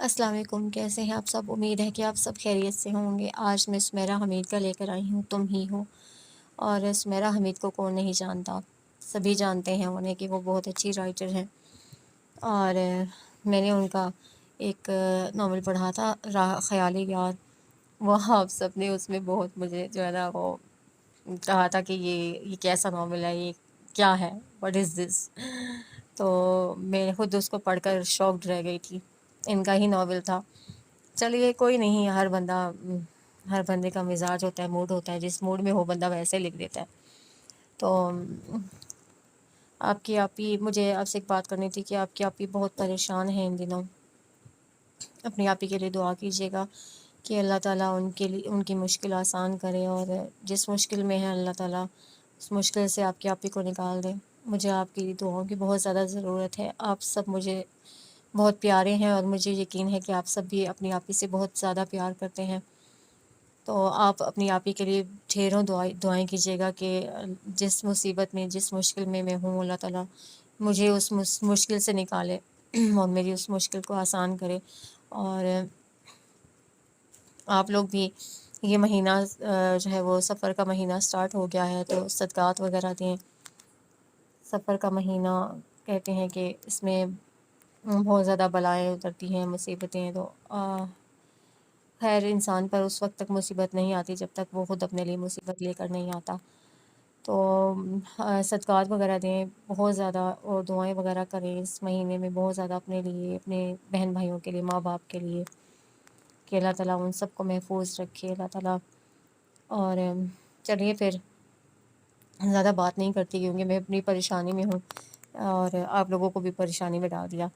السلام علیکم، کیسے ہیں آپ سب؟ امید ہے کہ آپ سب خیریت سے ہوں گے۔ آج میں سمیرہ حمید کا لے کر آئی ہوں تم ہی ہو۔ اور سمیرہ حمید کو کون نہیں جانتا، سبھی جانتے ہیں انہیں کہ وہ بہت اچھی رائٹر ہیں۔ اور میں نے ان کا ایک ناول پڑھا تھا خیالی یار، وہ آپ سب نے اس میں بہت مجھے جو ہے نا وہ کہا تھا کہ یہ کیسا ناول ہے، یہ کیا ہے، واٹ از دس۔ تو میں خود اس کو پڑھ کر شاکڈ رہ گئی تھی، ان کا ہی ناول تھا۔ چلیے کوئی نہیں، ہر بندے کا مزاج ہوتا ہے، موڈ ہوتا ہے، جس موڈ میں ہو بندہ ویسے لکھ دیتا ہے۔ تو آپ کی آپی، مجھے آپ سے ایک بات کرنی تھی کہ آپ کی آپی بہت پریشان ہیں ان دنوں۔ اپنی آپی کے لیے دعا کیجیے گا کہ اللہ تعالیٰ ان کی مشکل آسان کرے، اور جس مشکل میں ہے اللہ تعالیٰ اس مشکل سے آپ کی آپی کو نکال دے۔ مجھے آپ کی دعاؤں کی بہت زیادہ ضرورت ہے۔ آپ سب مجھے بہت پیارے ہیں، اور مجھے یقین ہے کہ آپ سب بھی اپنی آپی سے بہت زیادہ پیار کرتے ہیں۔ تو آپ اپنی آپی کے لیے ڈھیروں دعائیں کیجیے گا کہ جس مصیبت میں، جس مشکل میں ہوں، اللہ تعالیٰ مجھے اس مشکل سے نکالے اور میری اس مشکل کو آسان کرے۔ اور آپ لوگ بھی یہ مہینہ جو ہے وہ سفر کا مہینہ سٹارٹ ہو گیا ہے، تو صدقات وغیرہ دیں۔ سفر کا مہینہ کہتے ہیں کہ اس میں بہت زیادہ بلائیں اترتی ہیں، مصیبتیں۔ تو خیر انسان پر اس وقت تک مصیبت نہیں آتی جب تک وہ خود اپنے لیے مصیبت لے کر نہیں آتا۔ تو صدقات وغیرہ دیں بہت زیادہ، اور دعائیں وغیرہ کریں اس مہینے میں بہت زیادہ، اپنے لیے، اپنے بہن بھائیوں کے لیے، ماں باپ کے لیے، کہ اللہ تعالیٰ ان سب کو محفوظ رکھے اللہ تعالیٰ۔ اور چلیے پھر زیادہ بات نہیں کرتی کیونکہ میں اپنی پریشانی میں ہوں اور آپ لوگوں کو بھی پریشانی میں ڈال دیا۔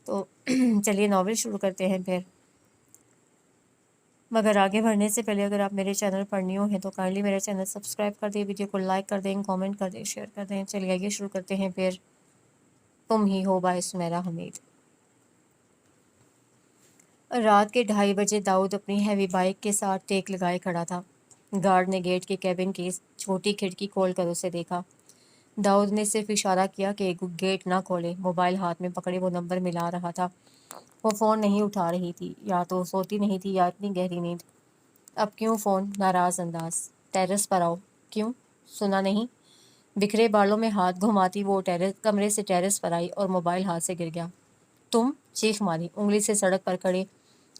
تو چلیے ناول شروع کرتے ہیں پھر۔ مگر آگے بڑھنے سے پہلے اگر آپ میرے چینل پر نیو ہیں تو کائنڈلی میرا چینل سبسکرائب کر دیں، ویڈیو کو لائک کر دیں، کامنٹ کر دیں، شیئر کر دیں۔ چلیے آگے شروع کرتے ہیں پھر تم ہی ہو بائے سمیرہ حمید۔ رات کے 2:30 بجے داؤد اپنی ہیوی بائک کے ساتھ ٹیک لگائے کھڑا تھا۔ گارڈ نے گیٹ کے کیبن کی چھوٹی کھڑکی کھول کر اسے دیکھا۔ داؤد نے صرف اشارہ کیا کہ گیٹ نہ کھولے۔ موبائل ہاتھ میں پکڑے وہ نمبر ملا رہا تھا۔ وہ فون نہیں اٹھا رہی تھی، یا تو سوتی نہیں تھی یا اتنی گہری نیند۔ اب کیوں فون؟ ناراض انداز۔ ٹیرس پر آؤ۔ کیوں؟ سنا نہیں؟ بکھرے بالوں میں ہاتھ گھماتی وہ کمرے سے ٹیرس پر آئی اور موبائل ہاتھ سے گر گیا۔ تم؟ چیخ ماری، انگلی سے سڑک پر کھڑے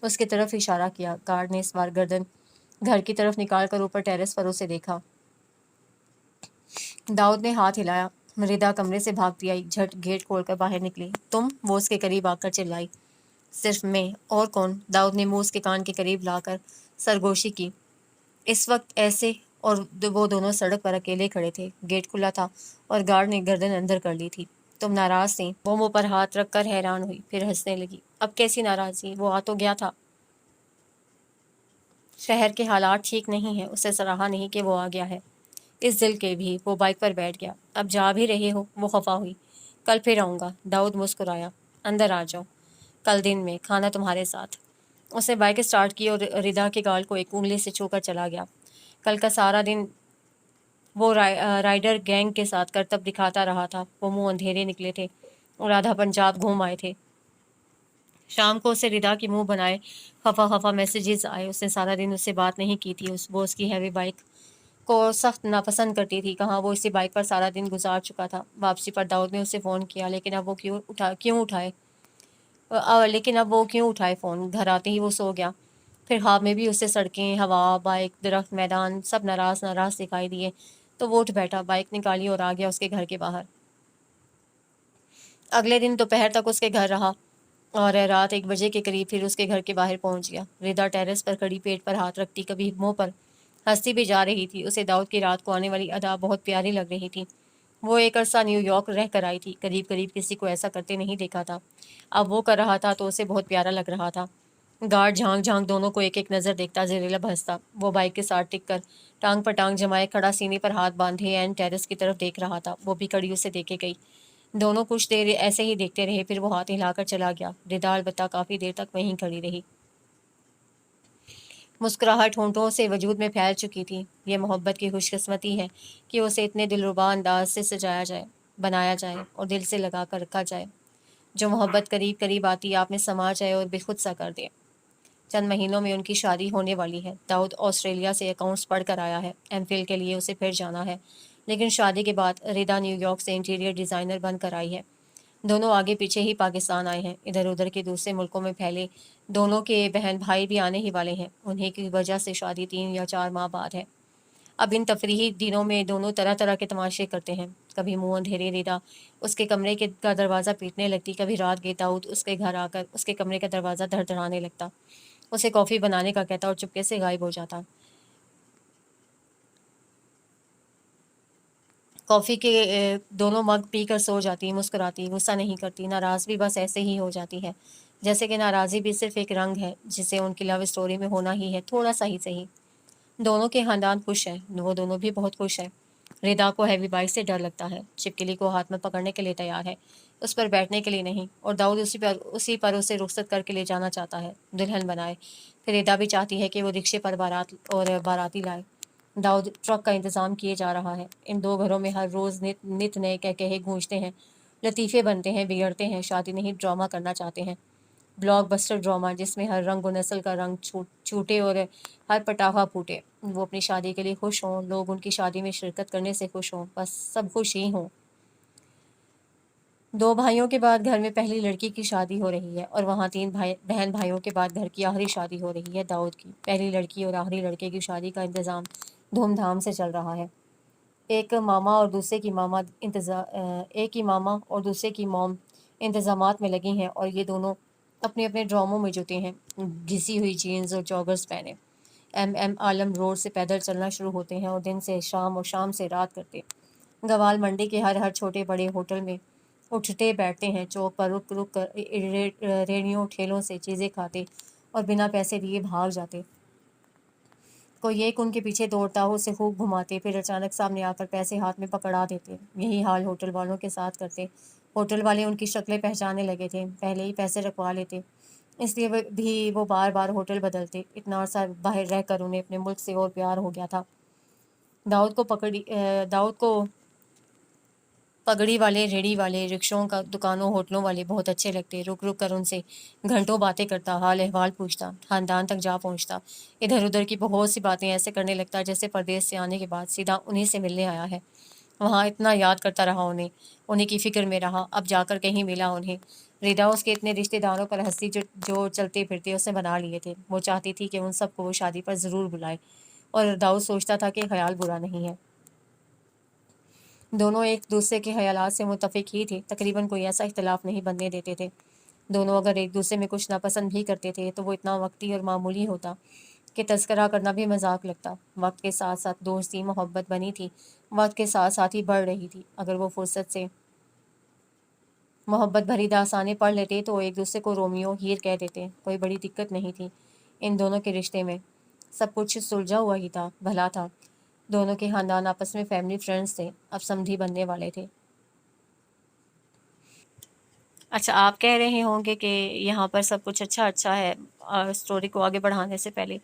اس کی طرف اشارہ کیا۔ گارڈ نے اس بار گردن گھر کی طرف نکال کر اوپر ٹیرس پر اسے دیکھا۔ داؤد نے ہاتھ ہلایا۔ ردا کمرے سے بھاگتی آئی، جھٹ گیٹ کھول کر باہر نکلی۔ تم؟ وہ اس کے قریب آ کر چلائی۔ صرف میں، اور کون؟ داؤد نے منہ اس کے کان کے قریب لا کر سرگوشی کی۔ اس وقت ایسے اور وہ دونوں سڑک پر اکیلے کھڑے تھے۔ گیٹ کھلا تھا اور گارڈ نے گردن اندر کر لی تھی۔ تم ناراض تھیں؟ وہ منہ پر ہاتھ رکھ کر حیران ہوئی، پھر ہنسنے لگی۔ اب کیسی ناراضگی؟ وہ آ تو گیا تھا۔ شہر کے حالات ٹھیک نہیں ہیں، اسے سراہا نہیں کہ وہ آ گیا ہے۔ اس دل کے بھی۔ وہ بائک پر بیٹھ گیا۔ اب جا بھی رہے ہو؟ وہ خفا ہوئی۔ کل پھر آؤں گا۔ داؤد مسکرایا۔ اندر آ جاؤ۔ کل دن میں، کھانا تمہارے ساتھ۔ اس نے بائک سٹارٹ کی اور ردا کے گال کو ایک انگلی سے چھو کر چلا گیا۔ کل کا سارا دن وہ رائڈر گینگ کے ساتھ کرتب دکھاتا رہا تھا۔ وہ منہ اندھیرے نکلے تھے اور آدھا پنجاب گھوم آئے تھے۔ شام کو اسے ردا کی منہ بنائے خفا میسیجز آئے۔ اس نے سارا دن اس سے بات نہیں کی تھی۔ وہ اس کی ہیوی بائک کو سخت ناپسند کرتی تھی۔ کہاں وہ اسی بائک پر سارا دن گزار چکا تھا۔ واپسی پر داؤد نے اسے فون کیا، لیکن اب وہ کیوں اٹھائے فون؟ گھر آتے ہی وہ سو گیا۔ پھر خواب میں بھی اسے سڑکیں، ہوا، بائک، درخت، میدان سب ناراض دکھائی دیے۔ تو وہ اٹھ بیٹھا، بائک نکالی اور آ گیا اس کے گھر کے باہر۔ اگلے دن دوپہر تک اس کے گھر رہا اور رات 1 بجے کے قریب پھر اس کے گھر کے باہر پہنچ گیا۔ ردا ٹیرس پر کھڑی پیٹ پر ہاتھ رکھتی، کبھی منہ پر ہنستی بھی جا رہی تھی۔ اسے داؤد کی رات کو آنے والی ادا بہت پیاری لگ رہی تھی۔ وہ ایک عرصہ نیو یارک رہ کر آئی تھی، قریب کسی کو ایسا کرتے نہیں دیکھا تھا۔ اب وہ کر رہا تھا تو اسے بہت پیارا لگ رہا تھا۔ گارڈ جھانک دونوں کو ایک نظر دیکھتا، زیر لب ہنستا۔ وہ بائک کے ساتھ ٹک کر ٹانگ پر ٹانگ جمائے کھڑا، سینے پر ہاتھ باندھے اینڈ ٹیرس کی طرف دیکھ رہا تھا۔ وہ بھی کڑی اسے دیکھے گئی۔ دونوں کچھ دیر ایسے ہی دیکھتے رہے، پھر وہ ہاتھ ہلا کر چلا گیا۔ ردا البتہ کافی دیر تک وہیں کھڑی رہی۔ مسکراہٹ ہونٹوں سے وجود میں پھیل چکی تھی۔ یہ محبت کی خوش قسمتی ہے کہ اسے اتنے دلربا انداز سے بنایا جائے اور دل سے لگا کر رکھا جائے۔ جو محبت قریب قریب آتی آپ میں سما جائے اور بے خود سا کر دے۔ چند مہینوں میں ان کی شادی ہونے والی ہے۔ داؤد آسٹریلیا سے اکاؤنٹس پڑھ کر آیا ہے، ایم فل کے لیے اسے پھر جانا ہے، لیکن شادی کے بعد ردا نیو یارک سے انٹیریئر ڈیزائنر بن کر آئی ہے۔ دونوں آگے پیچھے ہی پاکستان آئے ہیں، ادھر ادھر کے دوسرے ملکوں میں پھیلے۔ دونوں کے بہن بھائی بھی آنے ہی والے ہیں، انہیں کی وجہ سے شادی 3 یا 4 ماہ بعد ہے۔ اب ان تفریحی دنوں میں دونوں طرح طرح کے تماشے کرتے ہیں۔ کبھی منہ اندھیرے ردا اس کے کمرے کا دروازہ پیٹنے لگتی، کبھی رات کے داؤد اس کے گھر آ کر اس کے کمرے کا دروازہ دھڑدھڑانے لگتا، اسے کافی بنانے کا کہتا اور چپکے سے غائب ہو جاتا۔ کافی کے دونوں مگ پی کر سو جاتی، مسکراتی، غصہ نہیں کرتی، ناراض بھی بس ایسے ہی ہو جاتی ہے، جیسے کہ ناراضی بھی صرف ایک رنگ ہے جسے ان کی لو سٹوری میں ہونا ہی ہے، تھوڑا سا ہی صحیح۔ دونوں کے خاندان خوش ہیں، وہ دونوں بھی بہت خوش ہیں۔ ردا کو ہیوی بائک سے ڈر لگتا ہے، چپکلی کو ہاتھ میں پکڑنے کے لیے تیار ہے، اس پر بیٹھنے کے لیے نہیں، اور داؤد اسی پر اسے رخصت کر کے لے جانا چاہتا ہے، دلہن بنائے۔ پھر ردا بھی چاہتی ہے کہ وہ رکشے پر باراتی لائے۔ داؤد ٹرک کا انتظام کیے جا رہا ہے۔ ان دو گھروں میں ہر روز نت نئے کہے گونجتے ہیں، لطیفے بنتے ہیں، بگڑتے ہیں۔ شادی نہیں، ڈرامہ کرنا چاہتے ہیں، بلاک بسٹر ڈرامہ جس میں ہر رنگ و نسل کا رنگ چھوٹے اور ہر پٹاخہ پھوٹے۔ وہ اپنی شادی کے لیے خوش ہوں، لوگ ان کی شادی میں شرکت کرنے سے خوش ہوں، بس سب خوش ہی ہوں۔ 2 بھائیوں کے بعد گھر میں پہلی لڑکی کی شادی ہو رہی ہے، اور وہاں 3 بہن بھائیوں کے بعد گھر کی آخری شادی ہو رہی ہے، داؤد کی۔ پہلی لڑکی اور آخری لڑکے کی شادی کا انتظام دھوم دھام سے چل رہا ہے۔ ایک کی ماما اور دوسرے کی موم انتظامات میں لگی ہیں، اور یہ دونوں اپنے اپنے ڈراموں میں جوتے ہیں، گھسی ہوئی جینز اور جاگرز پہنے۔ عالم روڈ سے پیدل چلنا شروع ہوتے ہیں اور دن سے شام اور شام سے رات کرتے۔ گوال منڈی کے ہر چھوٹے بڑے ہوٹل میں اٹھتے بیٹھتے ہیں، چوک پر رک رک کر ریڑھیوں ٹھیلوں سے چیزیں کھاتے اور بنا پیسے دیے بھاگ جاتے۔ کوئی ایک ان کے پیچھے دوڑتا، اسے خوب گھماتے، پھر اچانک سامنے آ کر پیسے ہاتھ میں پکڑا دیتے۔ یہی حال ہوٹل والوں کے ساتھ کرتے۔ ہوٹل والے ان کی شکلیں پہچاننے لگے تھے، پہلے ہی پیسے رکھوا لیتے، اس لیے بھی وہ بار بار ہوٹل بدلتے۔ اتنا عرصہ باہر رہ کر انہیں اپنے ملک سے اور پیار ہو گیا تھا۔ داؤد کو پگڑی والے، ریڑھی والے، رکشوں کا دکانوں، ہوٹلوں والے بہت اچھے لگتے۔ رک رک کر ان سے گھنٹوں باتیں کرتا، حال احوال پوچھتا، خاندان تک جا پہنچتا، ادھر ادھر کی بہت سی باتیں ایسے کرنے لگتا جیسے پردیس سے آنے کے بعد سیدھا انہیں سے ملنے آیا ہے۔ وہاں اتنا یاد کرتا رہا انہیں کی فکر میں رہا، اب جا کر کہیں ملا انہیں۔ ردا اس کے اتنے رشتے داروں پر ہنسی جو چلتے پھرتے اس نے بنا لیے تھے۔ وہ چاہتی تھی کہ ان سب کو وہ شادی پر ضرور بلائے، اور داؤد سوچتا تھا کہ خیال برا نہیں ہے۔ دونوں ایک دوسرے کے خیالات سے متفق ہی تھے، تقریباً کوئی ایسا اختلاف نہیں بننے دیتے تھے۔ دونوں اگر ایک دوسرے میں کچھ ناپسند بھی کرتے تھے تو وہ اتنا وقتی اور معمولی ہوتا کہ تذکرہ کرنا بھی مذاق لگتا۔ وقت کے ساتھ ساتھ دوستی، محبت بنی تھی، وقت کے ساتھ ساتھ ہی بڑھ رہی تھی۔ اگر وہ فرصت سے محبت بھری داستانیں پڑھ لیتے تو ایک دوسرے کو رومیو ہیر کہہ دیتے، کوئی بڑی دقت نہیں تھی ان دونوں کے رشتے میں۔ سب کچھ سلجھا ہوا ہی تھا، بھلا تھا۔ دونوں کے خاندان آپس میں فیملی فرینڈز تھے، اب سمدھی بننے والے تھے۔ اچھا، آپ کہہ رہے ہوں گے کہ یہاں پر سب کچھ اچھا ہے۔ سٹوری کو آگے بڑھانے سے پہلے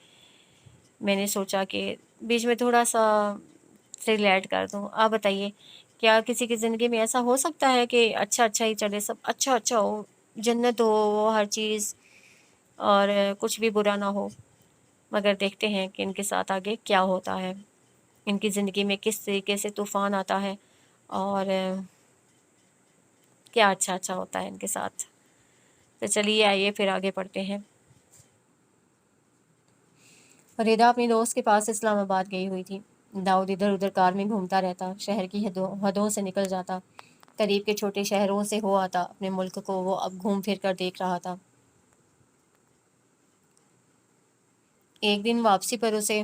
میں نے سوچا کہ بیچ میں تھوڑا سا تھرل ایڈ کر دوں۔ آپ بتائیے، کیا کسی کی زندگی میں ایسا ہو سکتا ہے کہ اچھا ہی چلے، سب اچھا ہو، جنت ہو ہر چیز، اور کچھ بھی برا نہ ہو؟ مگر دیکھتے ہیں کہ ان کے ساتھ آگے کیا ہوتا ہے، ان کی زندگی میں کس طریقے سے طوفان آتا ہے، اور کیا اچھا ہوتا ہے ان کے ساتھ۔ تو چلیے آئیے پھر آگے پڑھتے ہیں۔ ردا اپنی دوست کے پاس اسلام آباد گئی ہوئی تھی۔ داؤد ادھر ادھر کار میں گھومتا رہتا، شہر کی حدوں سے نکل جاتا، قریب کے چھوٹے شہروں سے ہو آتا۔ اپنے ملک کو وہ اب گھوم پھر کر دیکھ رہا تھا۔ ایک دن واپسی پر اسے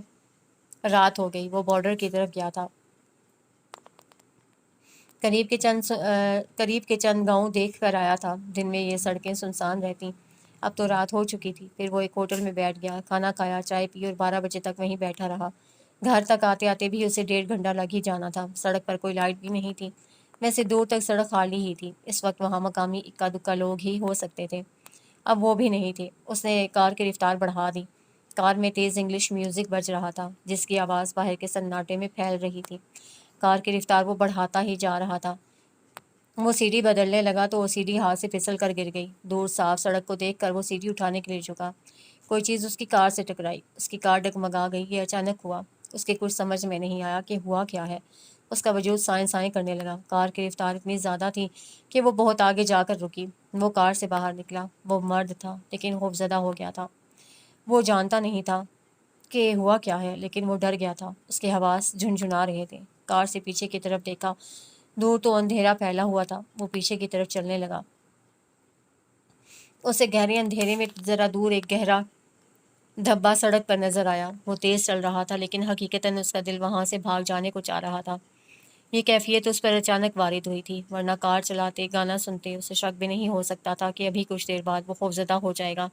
رات ہو گئی، وہ بارڈر کی طرف گیا تھا۔ قریب کے چند گاؤں دیکھ کر آیا تھا۔ دن میں یہ سڑکیں سنسان رہتی، اب تو رات ہو چکی تھی۔ پھر وہ ایک ہوٹل میں بیٹھ گیا، کھانا کھایا، چائے پی، اور 12 بجے تک وہیں بیٹھا رہا۔ گھر تک آتے آتے بھی اسے 1.5 گھنٹہ لگ ہی جانا تھا۔ سڑک پر کوئی لائٹ بھی نہیں تھی، ویسے دور تک سڑک خالی ہی تھی۔ اس وقت وہاں مقامی اکا دکا لوگ ہی ہو سکتے تھے، اب وہ بھی نہیں تھے۔ اس نے کار کی رفتار بڑھا دی۔ کار میں تیز انگلش میوزک بج رہا تھا، جس کی آواز باہر کے سناٹے میں پھیل رہی تھی۔ کار کی رفتار وہ بڑھاتا ہی جا رہا تھا۔ وہ سیڑھی بدلنے لگا تو وہ سیڑھی ہاتھ سے پھسل کر گر گئی۔ دور صاف سڑک کو دیکھ کر وہ سیڑھی اٹھانے کے لیے جھکا۔ کوئی چیز اس کی کار سے ٹکرائی، اس کی کار ڈگمگا گئی۔ یہ اچانک ہوا، اس کے کچھ سمجھ میں نہیں آیا کہ ہوا کیا ہے۔ اس کا وجود سائیں سائیں کرنے لگا۔ کار کی رفتار اتنی زیادہ تھی کہ وہ بہت آگے جا کر رکی۔ وہ کار سے باہر نکلا۔ وہ مرد تھا لیکن خوفزدہ ہو گیا تھا۔ وہ جانتا نہیں تھا کہ ہوا کیا ہے، لیکن وہ ڈر گیا تھا۔ اس کے حواس جھنجھنا رہے تھے۔ کار سے پیچھے کی طرف دیکھا، دور تو اندھیرا پھیلا ہوا تھا۔ وہ پیچھے کی طرف چلنے لگا۔ اسے گہرے اندھیرے میں ذرا دور ایک گہرا دھبا سڑک پر نظر آیا۔ وہ تیز چل رہا تھا لیکن حقیقتاً اس کا دل وہاں سے بھاگ جانے کو چاہ رہا تھا۔ یہ کیفیت اس پر اچانک وارد ہوئی تھی، ورنہ کار چلاتے، گانا سنتے اسے شک بھی نہیں ہو سکتا تھا کہ ابھی کچھ دیر بعد وہ خوفزدہ ہو جائے گا۔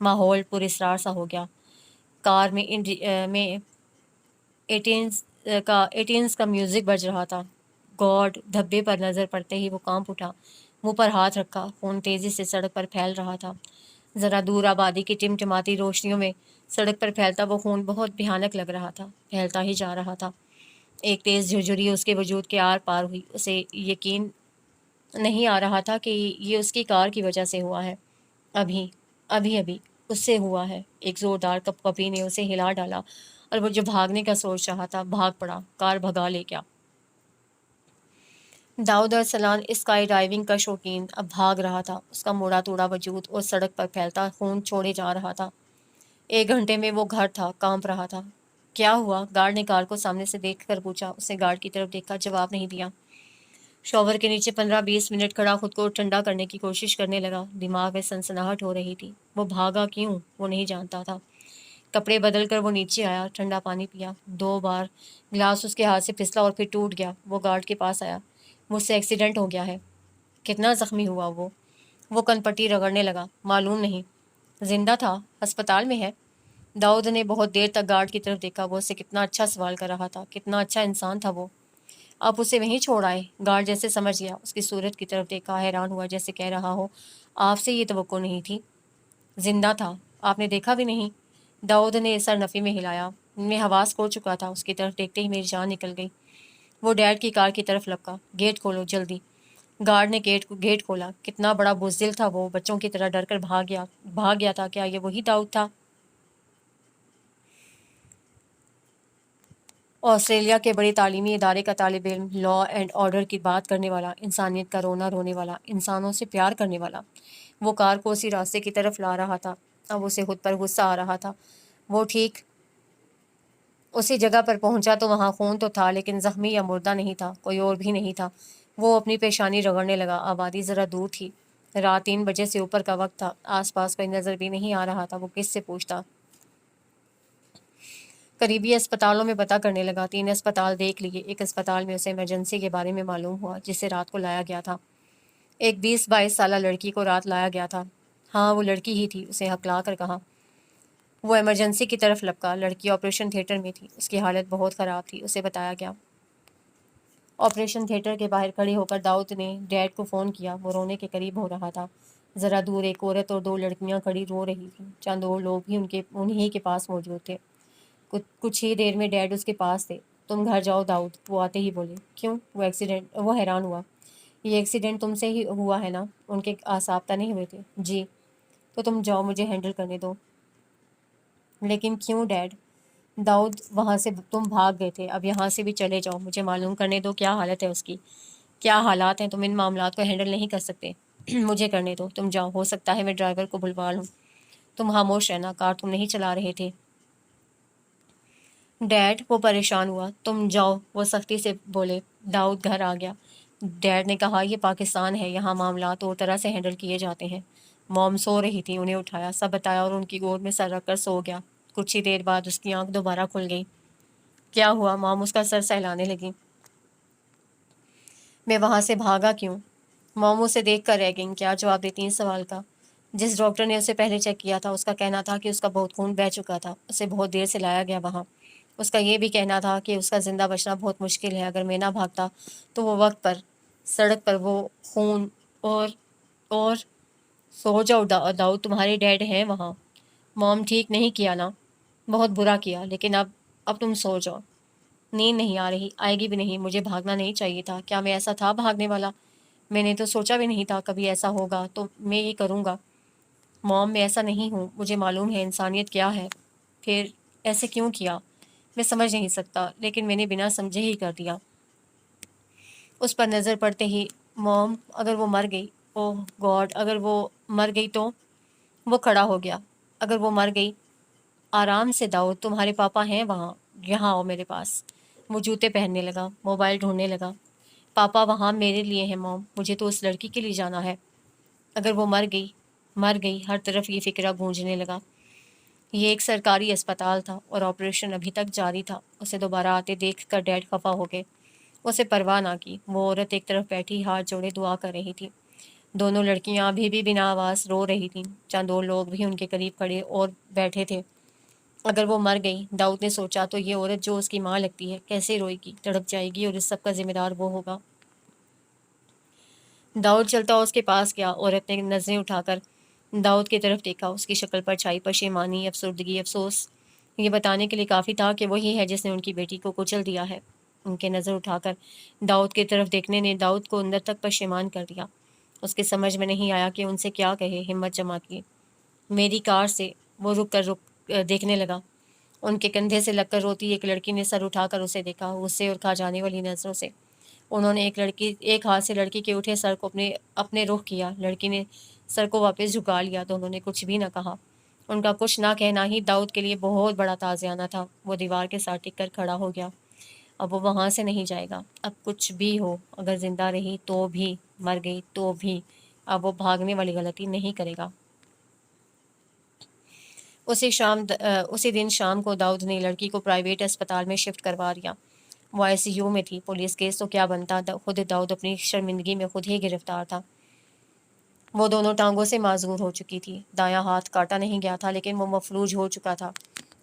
ماحول پر اسرار سا ہو گیا۔ کار میں ایٹینز کا میوزک بج رہا تھا۔ گاڈ دھبے پر نظر پڑتے ہی وہ کانپ اٹھا، منہ پر ہاتھ رکھا۔ خون تیزی سے سڑک پر پھیل رہا تھا۔ ذرا دور آبادی کی ٹمٹماتی روشنیوں میں سڑک پر پھیلتا وہ خون بہت بھیانک لگ رہا تھا، پھیلتا ہی جا رہا تھا۔ ایک تیز جھرجھری اس کے وجود کے آر پار ہوئی۔ اسے یقین نہیں آ رہا تھا کہ یہ اس کی کار کی وجہ سے ہوا ہے۔ ابھی اس سے ہوا ہے۔ ایک زوردار کپکپی نے اسے ہلا ڈالا اور وہ جو بھاگنے کا سوچ رہا تھا بھاگ پڑا۔ کار بھگا لے گیا۔ داؤد ارسلان اسکائی ڈائیونگ کا شوقین اب بھاگ رہا تھا۔ اس کا موڑا توڑا وجود اور سڑک پر پھیلتا خون چھوڑے جا رہا تھا۔ 1 گھنٹے میں وہ گھر تھا، کانپ رہا تھا۔ کیا ہوا؟ گارڈ نے کار کو سامنے سے دیکھ کر پوچھا۔ اس نے گارڈ کی طرف دیکھا، جواب نہیں دیا۔ شاور کے نیچے 15-20 منٹ کھڑا خود کو ٹھنڈا کرنے کی کوشش کرنے لگا۔ دماغ میں سنسناہٹ ہو رہی تھی۔ وہ بھاگا کیوں وہ نہیں جانتا تھا۔ کپڑے بدل کر وہ نیچے آیا، ٹھنڈا پانی پیا۔ 2 بار گلاس اس کے ہاتھ سے پھسلا اور پھر ٹوٹ گیا۔ وہ گارڈ کے پاس آیا۔ مجھ سے ایکسیڈنٹ ہو گیا ہے۔ کتنا زخمی ہوا وہ کن پٹی رگڑنے لگا۔ معلوم نہیں۔ زندہ تھا؟ ہسپتال میں ہے؟ داؤد نے بہت دیر تک گارڈ کی طرف دیکھا۔ وہ اسے کتنا اچھا سوال کر رہا تھا، کتنا اچھا انسان تھا وہ۔ آپ اسے وہیں چھوڑ آئے؟ گارڈ جیسے سمجھ گیا، اس کی صورت کی طرف دیکھا، حیران ہوا، جیسے کہہ رہا ہو آپ سے یہ توقع نہیں تھی۔ زندہ تھا؟ آپ نے دیکھا بھی نہیں؟ داؤد نے سر نفی میں ہلایا۔ میں حواس کھو چکا تھا۔ اس کی طرف دیکھتے ہی میری جان نکل گئی۔ وہ ڈیڈ کی کار کی طرف لپکا۔ گیٹ کھولو جلدی۔ گارڈ نے گیٹ کھولا۔ کتنا بڑا بزدل تھا وہ، بچوں کی طرح ڈر کر بھاگ گیا تھا۔ کیا یہ وہی داؤد تھا؟ آسٹریلیا کے بڑے تعلیمی ادارے کا طالب علم، لا اینڈ آرڈر کی بات کرنے والا، انسانیت کا رونا رونے والا، انسانوں سے پیار کرنے والا۔ وہ کار کو اسی راستے کی طرف لا رہا تھا۔ اب اسے خود پر غصہ آ رہا تھا۔ وہ ٹھیک اسی جگہ پر پہنچا تو وہاں خون تو تھا، لیکن زخمی یا مردہ نہیں تھا، کوئی اور بھی نہیں تھا۔ وہ اپنی پیشانی رگڑنے لگا۔ آبادی ذرا دور تھی۔ رات 3 بجے سے اوپر کا وقت تھا۔ آس پاس کوئی نظر بھی نہیں آ رہا تھا۔ وہ کس سے پوچھتا؟ قریبی اسپتالوں میں پتہ کرنے لگا۔ 3 اسپتال دیکھ لیے۔ ایک اسپتال میں اسے ایمرجنسی کے بارے میں معلوم ہوا، جسے رات کو لایا گیا تھا۔ ایک 20-22 سالہ لڑکی کو رات لایا گیا تھا۔ ہاں وہ لڑکی ہی تھی، اسے ہکلا کر کہا۔ وہ ایمرجنسی کی طرف لپکا۔ لڑکی آپریشن تھیٹر میں تھی، اس کی حالت بہت خراب تھی، اسے بتایا گیا۔ آپریشن تھیٹر کے باہر کھڑے ہو کر داؤد نے ڈیڈ کو فون کیا۔ وہ رونے کے قریب ہو رہا تھا۔ ذرا دور ایک عورت اور 2 لڑکیاں کھڑی رو رہی تھیں۔ چند اور لوگ بھی انہی کے پاس موجود تھے۔ کچھ ہی دیر میں ڈیڈ اس کے پاس تھے۔ تم گھر جاؤ داؤد، وہ آتے ہی بولے۔ کیوں؟ وہ حیران ہوا۔ یہ ایکسیڈنٹ تم سے ہی ہوا ہے نا؟ ان کے اعصاب تنے نہیں ہوئے تھے؟ جی۔ تو تم جاؤ، مجھے ہینڈل کرنے دو۔ لیکن کیوں ڈیڈ؟ داؤد وہاں سے تم بھاگ گئے تھے، اب یہاں سے بھی چلے جاؤ، مجھے معلوم کرنے دو کیا حالت ہے اس کی۔ کیا حالات ہیں؟ تم ان معاملات کو ہینڈل نہیں کر سکتے۔ مجھے کرنے دو، تم جاؤ، ہو سکتا ہے میں ڈرائیور کو بلوا لوں۔ تم خاموش رہنا، کار تم نہیں چلا رہے تھے۔ ڈیڈ، وہ پریشان ہوا۔ تم جاؤ، وہ سختی سے بولے۔ داؤد گھر آ گیا۔ ڈیڈ نے کہا یہ پاکستان ہے، یہاں معاملات اور طرح سے ہینڈل کیے جاتے ہیں۔ موم سو رہی تھی، انہیں اٹھایا، سب بتایا اور ان کی گود میں سر رکھ کر سو گیا۔ کچھ ہی دیر بعد اس کی آنکھ دوبارہ کھل گئی۔ کیا ہوا؟ موم اس کا سر سہلانے لگی۔ میں وہاں سے بھاگا کیوں؟ موم اسے دیکھ کر رہ گئیں۔ کیا جواب دیتی اس سوال کا؟ جس ڈاکٹر نے اسے پہلے چیک کیا تھا، اس کا کہنا تھا کہ اس کا بہت خون بہہ چکا تھا، اسے بہت دیر سے لایا گیا وہاں۔ اس کا یہ بھی کہنا تھا کہ اس کا زندہ بچنا بہت مشکل ہے، اگر میں نہ بھاگتا تو وہ وقت پر سڑک پر وہ خون اور سو جاؤ داؤد، تمہارے ڈیڈ ہیں وہاں۔ موم ٹھیک نہیں کیا نا؟ بہت برا کیا، لیکن اب تم سو جاؤ۔ نیند نہیں آ رہی، آئے گی بھی نہیں، مجھے بھاگنا نہیں چاہیے تھا۔ کیا میں ایسا تھا بھاگنے والا؟ میں نے تو سوچا بھی نہیں تھا کبھی ایسا ہوگا تو میں یہ کروں گا۔ موم میں ایسا نہیں ہوں، مجھے معلوم ہے انسانیت کیا ہے۔ پھر ایسے کیوں کیا میں سمجھ نہیں سکتا، لیکن میں نے بنا سمجھے ہی کر دیا۔ اس پر نظر پڑتے ہی، موم اگر وہ مر گئی، اوہ گاڈ اگر وہ مر گئی تو؟ وہ کھڑا ہو گیا۔ اگر وہ مر گئی؟ آرام سے داؤد، تمہارے پاپا ہیں وہاں، یہاں آؤ میرے پاس۔ وہ جوتے پہننے لگا، موبائل ڈھونڈنے لگا۔ پاپا وہاں میرے لیے ہیں موم، مجھے تو اس لڑکی کے لیے جانا ہے۔ اگر وہ مر گئی، ہر طرف یہ فکرہ گونجنے لگا۔ یہ ایک سرکاری اسپتال تھا اور آپریشن ابھی تک جاری تھا۔ اسے دوبارہ آتے دیکھ کر ڈیڈ خفا ہو گئے۔ اسے پرواہ نہ کی۔ وہ عورت ایک طرف بیٹھی ہاتھ جوڑے دعا کر رہی تھی۔ دونوں لڑکیاں ابھی بھی بنا آواز رو رہی تھیں۔ چند اور لوگ بھی ان کے قریب کھڑے اور بیٹھے تھے۔ اگر وہ مر گئی، داؤد نے سوچا، تو یہ عورت جو اس کی ماں لگتی ہے کیسے روئے گی، تڑپ جائے گی، اور اس سب کا ذمہ دار وہ ہوگا۔ داؤد چلتا اس کے پاس گیا۔ عورت نے نظریں اٹھا کر داؤد کی طرف دیکھا۔ اس کی شکل پر چھائی پشیمانی، افسردگی، افسوس۔ یہ بتانے کے لیے کافی تھا کہ وہی ہے جس نے ان کی بیٹی کو کچل دیا ہے۔ ان کے نظر اٹھا کر داؤد کی طرف دیکھنے نے داؤد کو اندر تک پشیمان کر دیا۔ اس کے سمجھ میں نہیں آیا کہ ان سے کیا کہے۔ ہمت جمع کی میری کار سے وہ رک دیکھنے لگا۔ ان کے کندھے سے لگ کر روتی ایک لڑکی نے سر اٹھا کر اسے دیکھا، غصے اور کھا جانے والی نظروں سے۔ انہوں نے ایک ہاتھ سے لڑکی کے اٹھے سر کو اپنے رخ کیا۔ لڑکی نے سر کو واپس جھکا لیا۔ دونوں نے کچھ بھی نہ کہا۔ ان کا کچھ نہ کہنا ہی داؤد کے لیے بہت بڑا تعزیانہ تھا۔ وہ دیوار کے ساتھ ٹک کر کھڑا ہو گیا۔ اب وہ وہاں سے نہیں جائے گا۔ اب کچھ بھی ہو، اگر زندہ رہی تو بھی، مر گئی تو بھی، اب وہ بھاگنے والی غلطی نہیں کرے گا۔ اسی دن شام کو داؤد نے لڑکی کو پرائیویٹ اسپتال میں شفٹ کروا دیا۔ وہ ICU میں تھی۔ پولیس کیس تو کیا بنتا، خود داؤد اپنی شرمندگی میں خود ہی گرفتار تھا۔ وہ دونوں ٹانگوں سے معذور ہو چکی تھی۔ دایاں ہاتھ کاٹا نہیں گیا تھا، لیکن وہ مفلوج ہو چکا تھا۔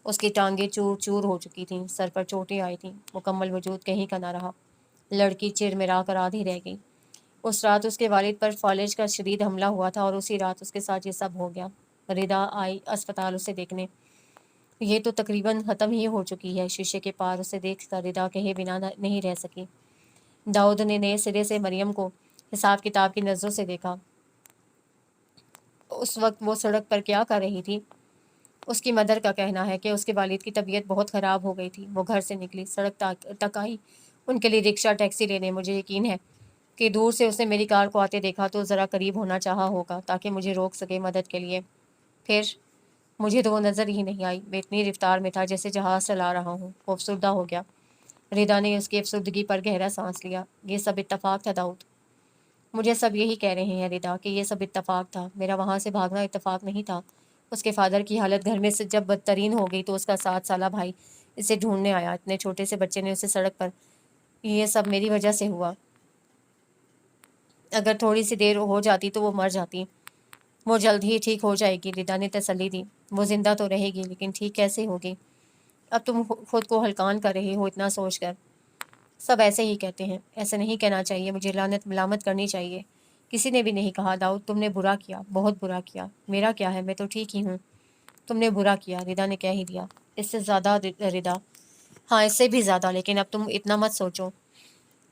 اس کی ٹانگیں چور چور ہو چکی تھیں، سر پر چوٹیں آئی تھیں، مکمل وجود کہیں کا نہ رہا۔ لڑکی چرمرا کر آدھی رہ گئی۔ اس رات اس کے والد پر فالج کا شدید حملہ ہوا تھا، اور اسی رات اس کے ساتھ یہ سب ہو گیا۔ ردا آئی اسپتال اسے دیکھنے۔ یہ تو تقریباً ختم ہی ہو چکی ہے۔ شیشے کے پار اسے دیکھ کر ردا کہے بنا نہیں رہ سکی۔ داؤد نے نئے سرے سے مریم کو حساب کتاب کی نظروں سے دیکھا۔ اس وقت وہ سڑک پر کیا کر رہی تھی؟ اس کی مدر کا کہنا ہے کہ اس کے والد کی طبیعت بہت خراب ہو گئی تھی۔ وہ گھر سے نکلی، سڑک تک آئی، ان کے لیے رکشہ ٹیکسی لینے۔ مجھے یقین ہے کہ دور سے اس نے میری کار کو آتے دیکھا تو ذرا قریب ہونا چاہا ہوگا تاکہ مجھے روک سکے مدد کے لیے۔ پھر مجھے تو وہ نظر ہی نہیں آئی۔ میں اتنی رفتار میں تھا جیسے جہاز چلا رہا ہوں۔ وہ افسردہ ہو گیا۔ ردا نے اس کی افسردگی پر گہرا سانس لیا۔ یہ سب اتفاق تھا داؤد۔ مجھے سب یہی کہہ رہے ہیں ردا کہ یہ سب اتفاق تھا۔ میرا وہاں سے بھاگنا اتفاق نہیں تھا۔ اس کے فادر کی حالت گھر میں سے جب بدترین ہو گئی تو اس کا 7 سالہ بھائی اسے ڈھونڈنے آیا۔ اتنے چھوٹے سے بچے نے اسے سڑک پر، یہ سب میری وجہ سے ہوا۔ اگر تھوڑی سی دیر ہو جاتی تو وہ مر جاتی۔ وہ جلد ہی ٹھیک ہو جائے گی، ردا نے تسلی دی۔ وہ زندہ تو رہے گی، لیکن ٹھیک کیسے ہوگی؟ اب تم خود کو ہلکان کر رہے ہو اتنا سوچ کر۔ سب ایسے ہی کہتے ہیں۔ ایسے نہیں کہنا چاہیے، مجھے ملامت کرنی چاہیے۔ کسی نے بھی نہیں کہا داؤد، تم نے برا کیا، بہت برا کیا۔ میرا کیا ہے، میں تو ٹھیک ہی ہوں۔ تم نے برا کیا، ردا نے کہہ ہی دیا۔ اس سے زیادہ ردا؟ ہاں اس سے بھی زیادہ، لیکن اب تم اتنا مت سوچو۔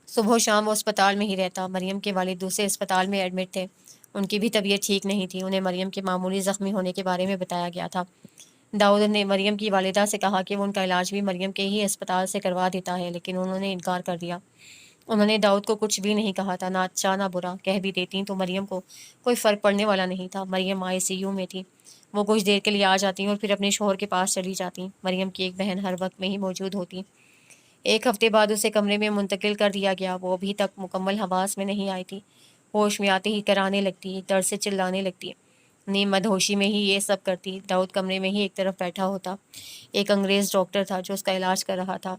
صبح و شام وہ اسپتال میں ہی رہتا۔ مریم کے والد دوسرے اسپتال میں ایڈمٹ تھے۔ ان کی بھی طبیعت ٹھیک نہیں تھی۔ انہیں مریم کے معمولی زخمی ہونے کے بارے میں بتایا گیا تھا۔ داؤد نے مریم کی والدہ سے کہا کہ وہ ان کا علاج بھی مریم کے ہی اسپتال سے کروا دیتا ہے، لیکن انہوں نے انکار کر دیا۔ انہوں نے داؤد کو کچھ بھی نہیں کہا تھا، نہ اچھا نہ برا۔ کہہ بھی دیتی تو مریم کو کوئی فرق پڑنے والا نہیں تھا۔ مریم ICU میں تھی۔ وہ کچھ دیر کے لیے آ جاتی اور پھر اپنے شوہر کے پاس چلی جاتی۔ مریم کی ایک بہن ہر وقت میں ہی موجود ہوتی۔ 1 ہفتے بعد اسے کمرے میں منتقل کر دیا گیا۔ وہ ابھی تک مکمل حواس میں نہیں آئی تھی۔ ہوش میں آتے ہی کرانے لگتی، درد سے چلانے لگتی، نیم مدہوشی میں ہی یہ سب کرتی۔ داؤد کمرے میں ہی ایک طرف بیٹھا ہوتا۔ ایک انگریز ڈاکٹر تھا جو اس کا علاج کر رہا تھا۔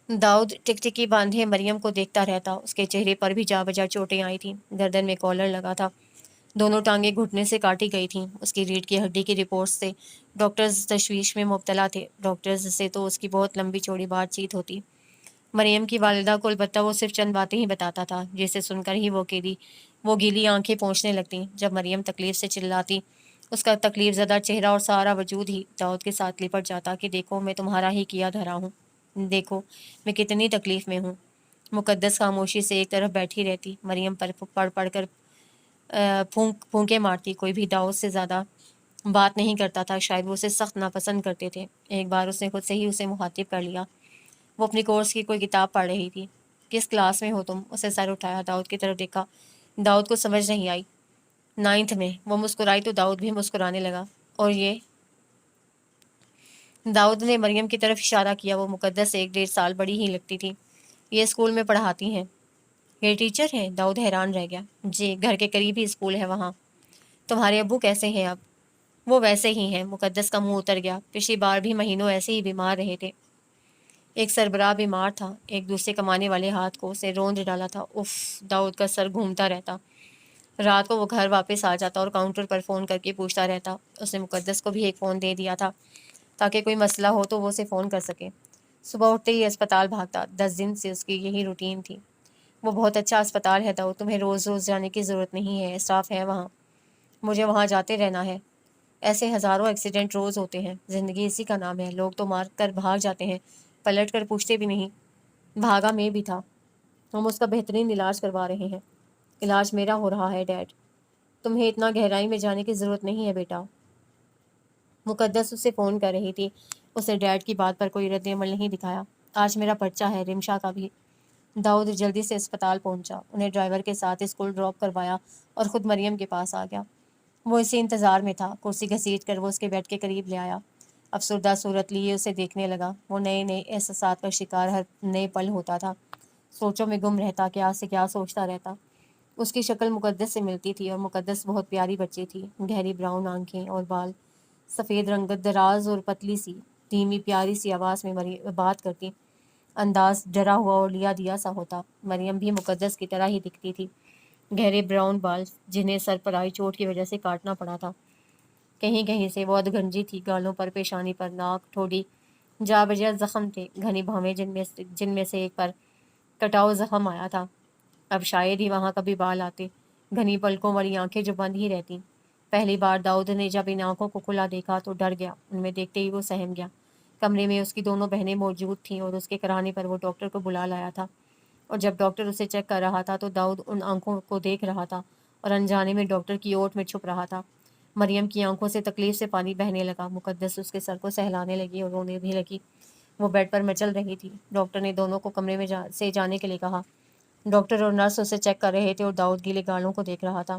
داؤد ٹکٹکی باندھے مریم کو دیکھتا رہتا۔ اس کے چہرے پر بھی جا بجا چوٹیں آئی تھیں، گردن میں کالر لگا تھا، دونوں ٹانگیں گھٹنے سے کاٹی گئی تھیں۔ اس کی ریڑھ کی ہڈی کی رپورٹس سے ڈاکٹرز تشویش میں مبتلا تھے۔ ڈاکٹرز سے تو اس کی بہت لمبی چوڑی بات چیت ہوتی۔ مریم کی والدہ کو البتہ وہ صرف چند باتیں ہی بتاتا تھا، جسے سن کر ہی وہ گیلی آنکھیں پونچھنے لگتیں۔ جب مریم تکلیف سے چلاتی، اس کا تکلیف زدہ چہرہ اور سارا وجود ہی داؤد کے ساتھ لپٹ جاتا کہ دیکھو میں تمہارا ہی کیا دھرا ہوں، دیکھو میں کتنی تکلیف میں ہوں۔ مقدس خاموشی سے ایک طرف بیٹھی رہتی، مریم پر پڑھ پڑھ کر پھونکے مارتی۔ کوئی بھی داؤد سے زیادہ بات نہیں کرتا تھا، شاید وہ اسے سخت ناپسند کرتے تھے۔ ایک بار اس نے خود سے ہی اسے مخاطب کر لیا۔ وہ اپنی کورس کی کوئی کتاب پڑھ رہی تھی۔ کس کلاس میں ہو تم؟ اسے سر اٹھایا، داؤد کی طرف دیکھا۔ داؤد کو سمجھ نہیں آئی۔ 9th میں۔ وہ مسکرائی تو داؤد بھی مسکرانے لگا۔ اور یہ؟ داؤد نے مریم کی طرف اشارہ کیا۔ وہ مقدس سے 1.5 سال بڑی ہی لگتی تھی۔ یہ اسکول میں پڑھاتی ہیں؟ یہ ٹیچر ہیں؟ داؤد حیران رہ گیا۔ جی، گھر کے قریب ہی اسکول ہے وہاں۔ تمہارے ابو کیسے ہیں اب؟ وہ ویسے ہی ہیں۔ مقدس کا منہ اتر گیا۔ پچھلی بار بھی مہینوں ایسے ہی بیمار رہے تھے۔ ایک سربراہ بیمار تھا، ایک دوسرے کمانے والے ہاتھ کو اسے روند ڈالا تھا۔ اف، داؤد کا سر گھومتا رہتا۔ رات کو وہ گھر واپس آ جاتا اور کاؤنٹر پر فون کر کے پوچھتا رہتا۔ اس نے مقدس کو بھی ایک فون دے دیا تھا تاکہ کوئی مسئلہ ہو تو وہ اسے فون کر سکے۔ صبح اٹھتے ہی اسپتال بھاگتا۔ 10 دن سے اس کی یہی روٹین تھی۔ وہ بہت اچھا اسپتال ہے داؤد، تمہیں روز روز جانے کی ضرورت نہیں ہے، اسٹاف ہے وہاں۔ مجھے وہاں جاتے رہنا ہے۔ ایسے ہزاروں ایکسیڈنٹ روز ہوتے ہیں، زندگی اسی کا نام ہے۔ لوگ تو مار کر بھاگ جاتے ہیں، پلٹ کر پوچھتے بھی نہیں۔ بھاگا میں بھی تھا۔ ہم اس کا بہترین علاج کروا رہے ہیں۔ علاج میرا ہو رہا ہے ڈیڈ۔ تمہیں اتنا گہرائی میں جانے کی ضرورت نہیں ہے بیٹا۔ مقدس اسے فون کر رہی تھی۔ اسے ڈیڈ کی بات پر کوئی رد عمل نہیں دکھایا۔ آج میرا پرچہ ہے، رمشا کا بھی۔ داؤد جلدی سے اسپتال پہنچا، انہیں ڈرائیور کے ساتھ اسکول ڈراپ کروایا اور خود مریم کے پاس آ گیا۔ وہ اسی انتظار میں تھا۔ کرسی گھسیٹ کر وہ اس کے بیڈ کے قریب لے آیا۔ افسردہ صورت لیے اسے دیکھنے لگا۔ وہ نئے نئے احساسات کا شکار ہر نئے پل ہوتا تھا۔ سوچوں میں گم رہتا، کیا سے کیا سوچتا رہتا۔ اس کی شکل مقدس سے ملتی تھی اور مقدس بہت پیاری بچی تھی۔ گہری براؤن آنکھیں اور بال، سفید رنگت، دراز اور پتلی سی، دھیمی پیاری سی آواز میں بات کرتی۔ انداز ڈرا ہوا اور لیا دیا سا ہوتا۔ مریم بھی مقدس کی طرح ہی دکھتی تھی۔ گہرے براؤن بال جنہیں سر پر آئی چوٹ کی وجہ سے کاٹنا پڑا تھا۔ کہیں کہیں سے وہ ادھگنجی تھی، گالوں پر، پیشانی پر، ناک، ٹھوڑی جا بجا زخم تھے، گھنی بھویں جن میں سے ایک پر کٹاؤ زخم آیا تھا۔ اب شاید ہی وہاں کبھی بال آتے۔ گھنی پلکوں والی آنکھیں جو بند ہی رہتی۔ پہلی بار داؤد نے جب ان آنکھوں کو کھلا دیکھا تو ڈر گیا، ان میں دیکھتے ہی وہ سہم گیا۔ کمرے میں اس کی دونوں بہنیں موجود تھیں اور اس کے کرانے پر وہ ڈاکٹر کو بلا لایا تھا، اور جب ڈاکٹر اسے چیک کر رہا تھا تو داؤد ان آنکھوں کو دیکھ رہا تھا اور انجانے میں ڈاکٹر کی اوٹ میں چھپ رہا تھا۔ مریم کی آنکھوں سے تکلیف سے پانی بہنے لگا۔ مقدس اس کے سر کو سہلانے لگی اور رونے بھی لگی۔ وہ بیڈ پر مچل رہی تھی۔ ڈاکٹر نے دونوں کو کمرے میں سے جانے کے لیے کہا۔ ڈاکٹر اور نرس اسے چیک کر رہے تھے اور داؤد گیلے گالوں کو دیکھ رہا تھا۔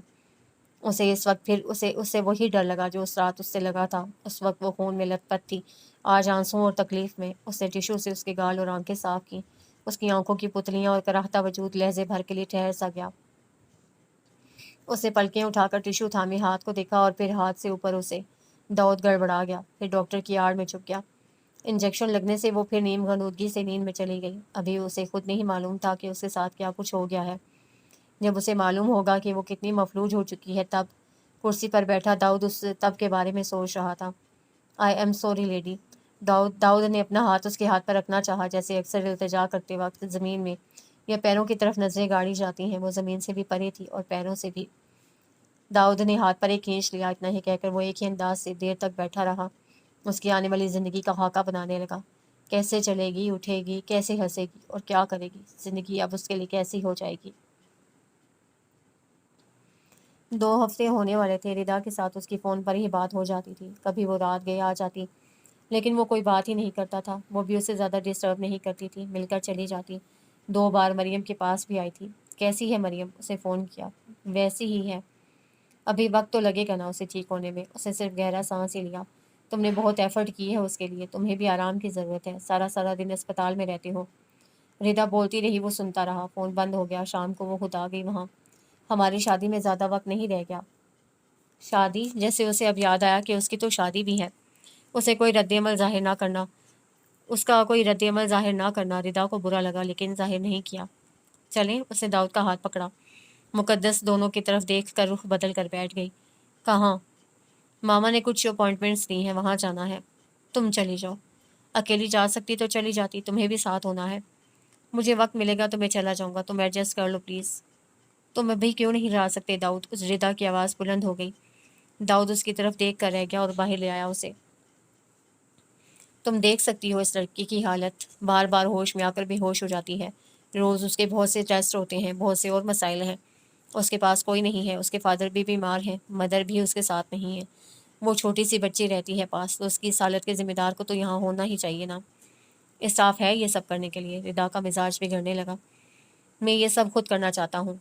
اسے اس وقت پھر اسے وہی ڈر لگا جو اس رات اس سے لگا تھا۔ اس وقت وہ خون میں لت پت تھی، آج آنسوؤں اور تکلیف میں۔ اس نے ٹشو سے اس کے گال اور آنکھیں صاف کی۔ اس کی آنکھوں کی پتلیاں اور کراہتا وجود لہجے بھر کے لیے ٹھہر سا گیا۔ اسے پلکیں اٹھا کر ٹشو تھامے ہاتھ کو دیکھا اور پھر ہاتھ سے اوپر اسے۔ داؤد گڑبڑا گیا، پھر ڈاکٹر کی آڑ میں چھپ گیا۔ انجیکشن لگنے سے وہ پھر نیم غنودگی سے نیند میں چلی گئی۔ ابھی اسے خود نہیں معلوم تھا کہ اس کے ساتھ کیا کچھ ہو گیا ہے۔ جب اسے معلوم ہوگا کہ وہ کتنی مفلوج ہو چکی ہے تب۔ کرسی پر بیٹھا داؤد اس تب کے بارے میں سوچ رہا تھا۔ I am sorry lady. Dawood نے اپنا ہاتھ اس کے ہاتھ پر رکھنا چاہا، جیسے اکثر التجا کرتے وقت زمین میں یا پیروں کی طرف نظریں گاڑی جاتی ہیں۔ وہ زمین سے بھی پرے تھی اور پیروں سے بھی۔ داؤد نے ہاتھ پر ایک کھینچ لیا، اتنا ہی کہہ کر وہ ایک ہی انداز سے دیر تک بیٹھا رہا۔ اس کی آنے والی زندگی کا خاکہ بنانے لگا۔ کیسے چلے گی، اٹھے گی، کیسے ہنسے گی اور کیا کرے گی؟ زندگی اب اس کے لیے کیسی ہو جائے گی؟ 2 ہفتے ہونے والے تھے۔ ردا کے ساتھ اس کی فون پر ہی بات ہو جاتی تھی۔ کبھی وہ رات گئے آ جاتی، لیکن وہ کوئی بات ہی نہیں کرتا تھا۔ وہ بھی اسے زیادہ ڈسٹرب نہیں کرتی تھی، مل کر چلی جاتی۔ 2 بار مریم کے پاس بھی آئی تھی۔ کیسی ہے مریم؟ اسے فون کیا۔ ویسی ہی ہے، ابھی وقت تو لگے گا نا اسے ٹھیک ہونے میں۔ اسے صرف گہرا سانس ہی لیا۔ تم نے بہت ایفرٹ کی ہے اس کے لیے، تمہیں بھی آرام کی ضرورت ہے، سارا دن اسپتال میں رہتے ہو۔ ردا بولتی رہی، وہ سنتا رہا۔ فون بند ہو گیا۔ شام کو وہ خود آ گئی وہاں۔ ہماری شادی میں زیادہ وقت نہیں رہ گیا۔ شادی؟ جیسے اسے اب یاد آیا کہ اس کی تو شادی بھی ہے۔ اس کا کوئی رد عمل ظاہر نہ کرنا ردا کو برا لگا، لیکن ظاہر نہیں کیا۔ چلیں، اس نے داؤد کا ہاتھ پکڑا۔ مقدس دونوں کی طرف دیکھ کر رخ بدل کر بیٹھ گئی۔ کہاں؟ ماما نے کچھ اپائنٹمنٹس دی ہیں، وہاں جانا ہے۔ تم چلی جاؤ۔ اکیلی جا سکتی تو چلی جاتی، تمہیں بھی ساتھ ہونا ہے۔ مجھے وقت ملے گا تو میں چلا جاؤں گا، تم ایڈجسٹ کر لو پلیز۔ تم ابھی کیوں نہیں رہ سکتے داؤد؟ اس ردا کی آواز بلند ہو گئی۔ داؤد اس کی طرف دیکھ کر رہ گیا اور باہر لے آیا اسے۔ تم دیکھ سکتی ہو اس لڑکی کی حالت، بار بار ہوش میں آ کر بے ہوش ہو جاتی ہے۔ روز اس کے بہت سے ٹیسٹ ہوتے ہیں، بہت سے اور مسائل ہیں، اس کے پاس کوئی نہیں ہے، اس کے فادر بھی بیمار ہیں، مدر بھی اس کے ساتھ نہیں ہے، وہ چھوٹی سی بچی رہتی ہے پاس، تو اس کی سالت کے ذمہ دار کو تو یہاں ہونا ہی چاہیے نا، اسٹاف ہے یہ سب کرنے کے لیے۔ ردا کا مزاج بگڑنے لگا۔ میں یہ سب خود کرنا چاہتا ہوں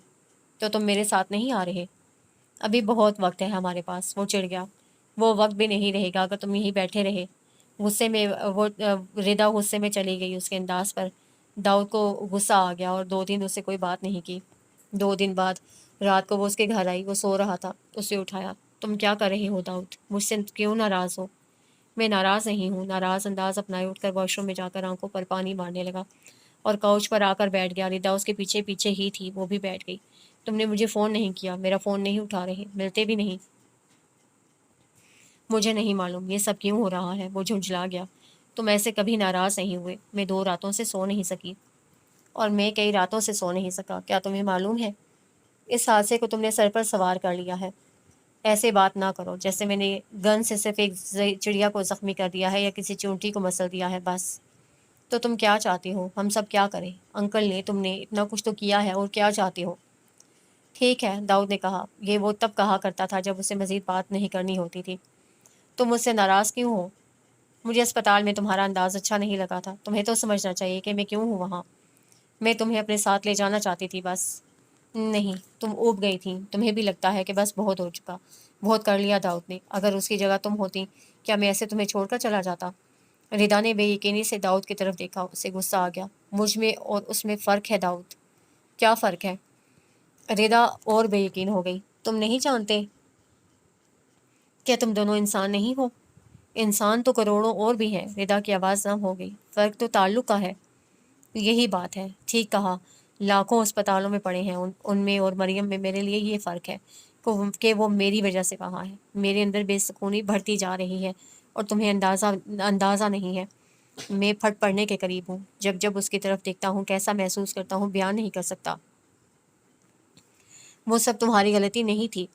تو تم میرے ساتھ نہیں آ رہے؟ ابھی بہت وقت ہے ہمارے پاس۔ وہ چڑ گیا۔ وہ وقت بھی نہیں رہے گا اگر تم یہیں بیٹھے رہے۔ غصے میں وہ ردا غصے میں چلی گئی اس کے انداز پر۔ داؤد کو غصہ آ گیا اور 2 دن اس سے کوئی بات نہیں کی۔ 2 دن بعد رات کو وہ اس کے گھر آئی، وہ سو رہا تھا، اسے اٹھایا۔ تم کیا کر رہے ہو داؤد؟ مجھ سے کیوں ناراض ہو؟ میں ناراض نہیں ہوں۔ ناراض انداز اپنائے اٹھ کر واش روم میں جا کر آنکھوں پر پانی مارنے لگا اور کاؤچ پر آ کر بیٹھ گیا۔ ردا اس کے پیچھے پیچھے ہی تھی، وہ بھی بیٹھ گئی۔ تم نے مجھے فون نہیں کیا، میرا فون نہیں اٹھا رہے، ملتے بھی نہیں۔ مجھے نہیں معلوم یہ سب کیوں ہو رہا ہے، وہ جھنجھلا گیا۔ تم ایسے کبھی ناراض نہیں ہوئے۔ میں 2 راتوں سے سو نہیں سکی اور میں کئی راتوں سے سو نہیں سکا۔ کیا تمہیں معلوم ہے اس حادثے کو تم نے سر پر سوار کر لیا ہے؟ ایسے بات نہ کرو جیسے میں نے گن سے صرف ایک چڑیا کو زخمی کر دیا ہے یا کسی چونٹی کو مسل دیا ہے بس۔ تو تم کیا چاہتے ہو ہم سب کیا کریں؟ انکل نے، تم نے اتنا کچھ تو کیا ہے، اور کیا چاہتے ہو؟ ٹھیک ہے، داؤد نے کہا۔ یہ وہ تب کہا کرتا تھا جب اسے مزید بات نہیں کرنی ہوتی تھی۔ تم مجھ سے ناراض کیوں ہو؟ مجھے اسپتال میں تمہارا انداز اچھا نہیں لگا تھا۔ تمہیں تو سمجھنا چاہیے کہ میں کیوں ہوں وہاں۔ میں تمہیں اپنے ساتھ لے جانا چاہتی تھی بس۔ نہیں، تم اوب گئی تھی، تمہیں بھی لگتا ہے کہ بس بہت ہو چکا۔ بہت کر لیا داؤد نے۔ اگر اس کی جگہ تم ہوتی کیا میں ایسے تمہیں چھوڑ کر چلا جاتا؟ ردا نے بے یقینی سے داؤد کی طرف دیکھا، اسے غصہ آ گیا۔ مجھ میں اور اس میں فرق ہے داؤد۔ کیا فرق ہے؟ ردا اور بے یقین ہو گئی۔ تم نہیں جانتے؟ کیا تم دونوں انسان نہیں ہو؟ انسان تو کروڑوں اور بھی ہیں۔ ردا کی آواز نم ہو گئی۔ فرق تو تعلق کا ہے۔ یہی بات ہے، ٹھیک کہا۔ لاکھوں اسپتالوں میں پڑے ہیں، ان میں اور مریم میں میرے لیے یہ فرق ہے کہ وہ میری وجہ سے وہاں ہے۔ میرے اندر بے سکونی بڑھتی جا رہی ہے اور تمہیں اندازہ نہیں ہے۔ میں پھٹ پڑنے کے قریب ہوں۔ جب جب اس کی طرف دیکھتا ہوں کیسا محسوس کرتا ہوں بیان نہیں کر سکتا۔ وہ سب تمہاری غلطی نہیں تھی۔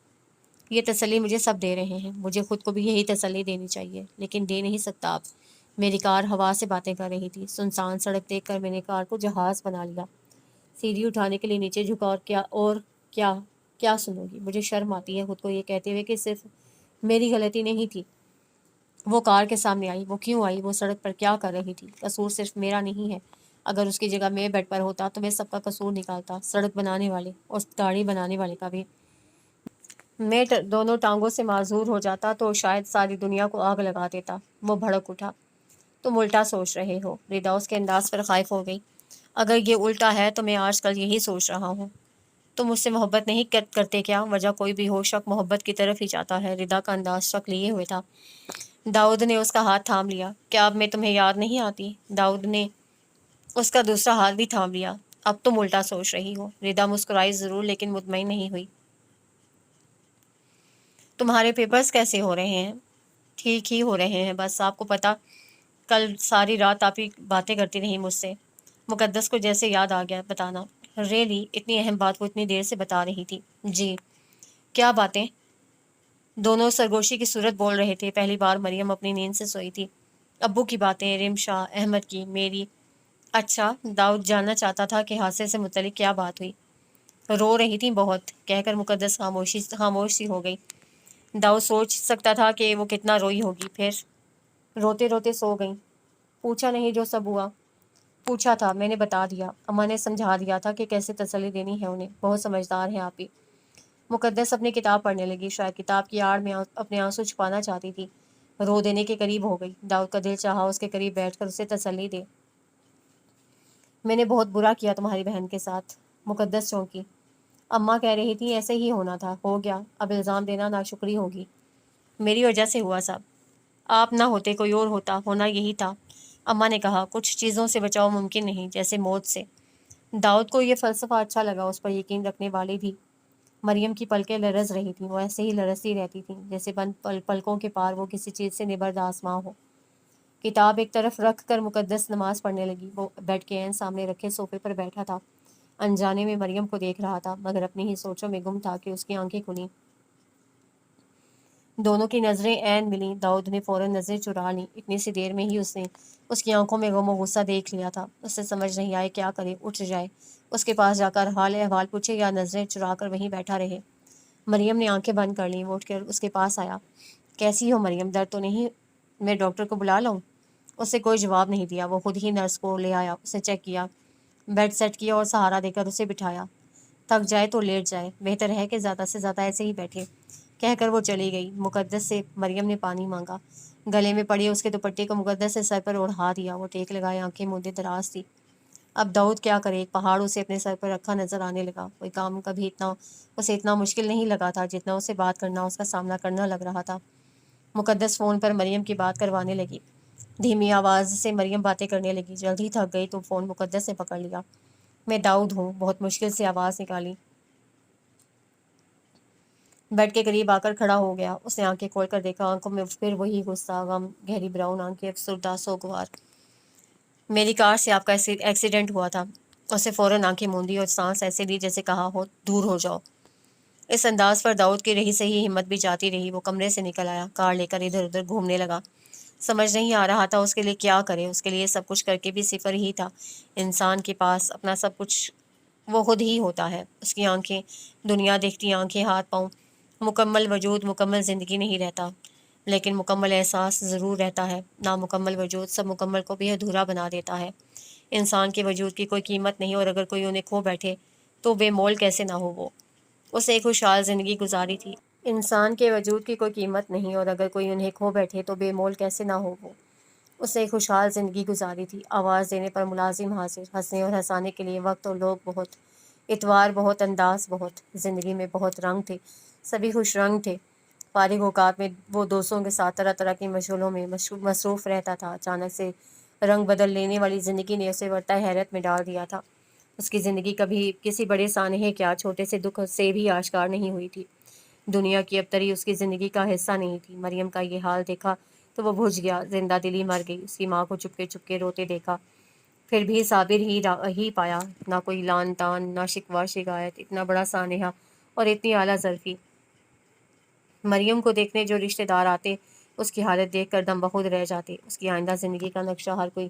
یہ تسلی مجھے سب دے رہے ہیں، مجھے خود کو بھی یہی تسلی دینی چاہیے، لیکن دے نہیں سکتا اب۔ میری کار ہوا سے باتیں کر رہی تھی۔ سنسان سڑک دیکھ کر میں نے کار کو جہاز بنا لیا۔ سیڑھی اٹھانے کے لیے نیچے جھکا اور کیا سنو گی؟ مجھے شرم آتی ہے خود کو یہ کہتے ہوئے کہ صرف میری غلطی نہیں تھی۔ وہ کار کے سامنے آئی۔ وہ کیوں آئی؟ وہ سڑک پر کیا کر رہی تھی؟ قصور صرف میرا نہیں ہے۔ اگر اس کی جگہ میں بیڈ پر ہوتا تو میں سب کا قصور نکالتا، سڑک بنانے والے اور گاڑی بنانے والے کا بھی۔ میں دونوں ٹانگوں سے معذور ہو جاتا تو شاید ساری دنیا کو آگ لگا دیتا۔ وہ بھڑک اٹھا۔ تم الٹا سوچ رہے ہو۔ ردا اس کے انداز پر خائف ہو گئی۔ اگر یہ الٹا ہے تو میں آج کل یہی سوچ رہا ہوں۔ تم مجھ سے محبت نہیں کرتے کیا؟ وجہ کوئی بھی ہو، شک محبت کی طرف ہی جاتا ہے۔ ردا کا انداز شک لیے ہوئے تھا۔ داؤد نے اس کا ہاتھ تھام لیا۔ کیا اب میں تمہیں یاد نہیں آتی؟ داؤد نے اس کا دوسرا ہاتھ بھی تھام لیا۔ اب تم الٹا سوچ رہی ہو۔ ردا مسکرائی ضرور لیکن مطمئن نہیں ہوئی۔ تمہارے پیپرز کیسے ہو رہے ہیں؟ ٹھیک ہی ہو رہے ہیں، بس آپ کو پتہ کل ساری رات آپ ہی باتیں کرتی رہی مجھ سے۔ مقدس کو جیسے یاد آ گیا بتانا۔ ریلی اتنی اہم بات وہ اتنی دیر سے بتا رہی تھی۔ جی کیا باتیں؟ دونوں سرگوشی کی صورت بول رہے تھے۔ پہلی بار مریم اپنی نیند سے سوئی تھی۔ ابو کی باتیں، رمشا، احمد کی، میری۔ اچھا، داؤد جاننا چاہتا تھا کہ حادثے سے متعلق کیا بات ہوئی۔ رو رہی تھی بہت، کہہ کر مقدس خاموش سی ہو گئی۔ داؤد سوچ سکتا تھا کہ وہ کتنا روئی ہوگی، پھر روتے روتے سو گئیں۔ پوچھا نہیں جو سب ہوا؟ پوچھا تھا، میں نے بتا دیا۔ اماں نے سمجھا دیا تھا کہ کیسے تسلی دینی ہے انہیں، بہت سمجھدار ہیں آپ ہی۔ مقدس اپنی کتاب پڑھنے لگی، شاید کتاب کی آڑ میں اپنے آنسو چھپانا چاہتی تھی۔ رو دینے کے قریب ہو گئی۔ داؤد کا دل چاہا اس کے قریب بیٹھ کر اسے تسلی دے۔ میں نے بہت برا کیا تمہاری بہن کے ساتھ۔ مقدس چونکی۔ اماں کہہ رہی تھی ایسے ہی ہونا تھا، ہو گیا، اب الزام دینا ناشکری ہوگی۔ میری وجہ سے ہوا سب۔ آپ نہ ہوتے کوئی اور ہوتا، ہونا یہی تھا۔ اماں نے کہا کچھ چیزوں سے بچاؤ ممکن نہیں، جیسے موت سے۔ داؤد کو یہ فلسفہ اچھا لگا، اس پر یقین رکھنے والی بھی۔ مریم کی پلکیں لرز رہی تھیں، وہ ایسے ہی لرزتی رہتی تھیں جیسے بند پلکوں کے پار وہ کسی چیز سے نبرد آسماں ہو۔ کتاب ایک طرف رکھ کر مقدس نماز پڑھنے لگی۔ وہ بیڈ کے عین سامنے رکھے صوفے پر بیٹھا تھا، انجانے میں مریم کو دیکھ رہا تھا، مگر اپنی ہی سوچوں میں گم تھا کہ اس کی آنکھیں کھلیں۔ دونوں کی نظریں عین ملیں۔ داؤد نے فوراً نظریں چرا لیں۔ اتنی سی دیر میں ہی اس نے اس کی آنکھوں میں غم و غصہ دیکھ لیا تھا۔ اسے سمجھ نہیں آئے کیا کرے، اٹھ جائے، اس کے پاس جا کر حال احوال پوچھے یا نظریں چرا کر وہیں بیٹھا رہے۔ مریم نے آنکھیں بند کر لیں۔ وہ اٹھ کر اس کے پاس آیا۔ کیسی ہو مریم، درد تو نہیں؟ میں ڈاکٹر کو بلا لاؤں؟ اس نے کوئی جواب نہیں دیا۔ وہ خود ہی نرس کو لے آیا، اسے چیک کیا، بیڈ سیٹ کیا اور سہارا دے کر اسے بٹھایا۔ تھک جائے تو لیٹ جائے، بہتر ہے کہ زیادہ سے زیادہ ایسے ہی بیٹھے، کہہ کر وہ چلی گئی۔ مقدس سے مریم نے پانی مانگا، گلے میں پڑی اس کے دوپٹے کو مقدس سے سر پر اوڑھا دیا۔ وہ ٹیک لگائے، آنکھیں مودے دراز تھی۔ اب داؤد کیا کرے؟ ایک پہاڑ اسے اپنے سر پر رکھا نظر آنے لگا۔ کوئی کام کبھی اسے اتنا مشکل نہیں لگا تھا جتنا اسے بات کرنا، اس کا سامنا کرنا لگ رہا تھا۔ مقدس فون پر مریم کی بات کروانے لگی۔ دھیمی آواز سے مریم باتیں کرنے لگی۔ جلد ہی تھک گئی تو فون مقدس نے پکڑ لیا۔ میں داؤد ہوں، بہت مشکل سے آواز نکالی۔ بیڈ کے قریب آ کر کھڑا ہو گیا۔ اس نے آنکھیں کھول کر دیکھا، آنکھوں میں پھر وہی غصہ، غم، گہری براؤن آنکھیں، افسردہ سوگوار۔ میری کار سے آپ کا ایکسیڈنٹ ہوا تھا۔ اسے فوراً آنکھیں موندی اور سانس ایسے لی جیسے کہا ہو دور ہو جاؤ۔ اس انداز پر داؤد کی رہی سے ہی ہمت بھی جاتی رہی۔ وہ کمرے سے نکل آیا، کار لے کر ادھر ادھر گھومنے لگا۔ سمجھ نہیں آ رہا تھا اس کے لیے کیا کرے۔ اس کے لیے سب کچھ کر کے بھی صفر ہی تھا۔ انسان کے پاس اپنا سب کچھ وہ خود ہی ہوتا ہے۔ اس کی آنکھیں، دنیا دیکھتی آنکھیں، ہاتھ پاؤں، مکمل وجود، مکمل زندگی نہیں رہتا، لیکن مکمل احساس ضرور رہتا ہے۔ نامکمل وجود سب مکمل کو بھی ادھورا بنا دیتا ہے۔ انسان کے وجود کی کوئی قیمت نہیں، اور اگر کوئی انہیں کھو بیٹھے تو بے مول کیسے نہ ہو وہ۔ اسے ایک خوشحال زندگی گزاری تھی۔ انسان کے وجود کی کوئی قیمت نہیں، اور اگر کوئی انہیں کھو بیٹھے تو بے مول کیسے نہ ہو وہ۔ اسے ایک خوشحال زندگی گزاری تھی۔ آواز دینے پر ملازم حاضر، ہنسنے اور ہنسانے کے لیے وقت اور لوگ بہت، اتوار بہت، انداز بہت۔ زندگی میں بہت رنگ تھے، سبھی خوش رنگ تھے۔ فارغ اوقات میں وہ دوستوں کے ساتھ طرح طرح کی مشغلوں میں مصروف رہتا تھا۔ اچانک سے رنگ بدل لینے والی زندگی نے اسے ورطہ حیرت میں ڈال دیا تھا۔ اس کی زندگی کبھی کسی بڑے سانحے کیا چھوٹے سے دکھ سے بھی آشکار نہیں ہوئی تھی۔ دنیا کی ابتری اس کی زندگی کا حصہ نہیں تھی۔ مریم کا یہ حال دیکھا تو وہ بجھ گیا، زندہ دلی مر گئی۔ اس کی ماں کو چپکے چپکے روتے دیکھا، پھر بھی صابر ہی پایا۔ نہ کوئی لان تان، نہ شکوہ شکایت، اتنا بڑا سانحہ اور اتنی اعلیٰ ظرفی۔ مریم کو دیکھنے جو رشتہ دار آتے، اس کی حالت دیکھ کر دم بخود رہ جاتے۔ اس کی آئندہ زندگی کا نقشہ ہر کوئی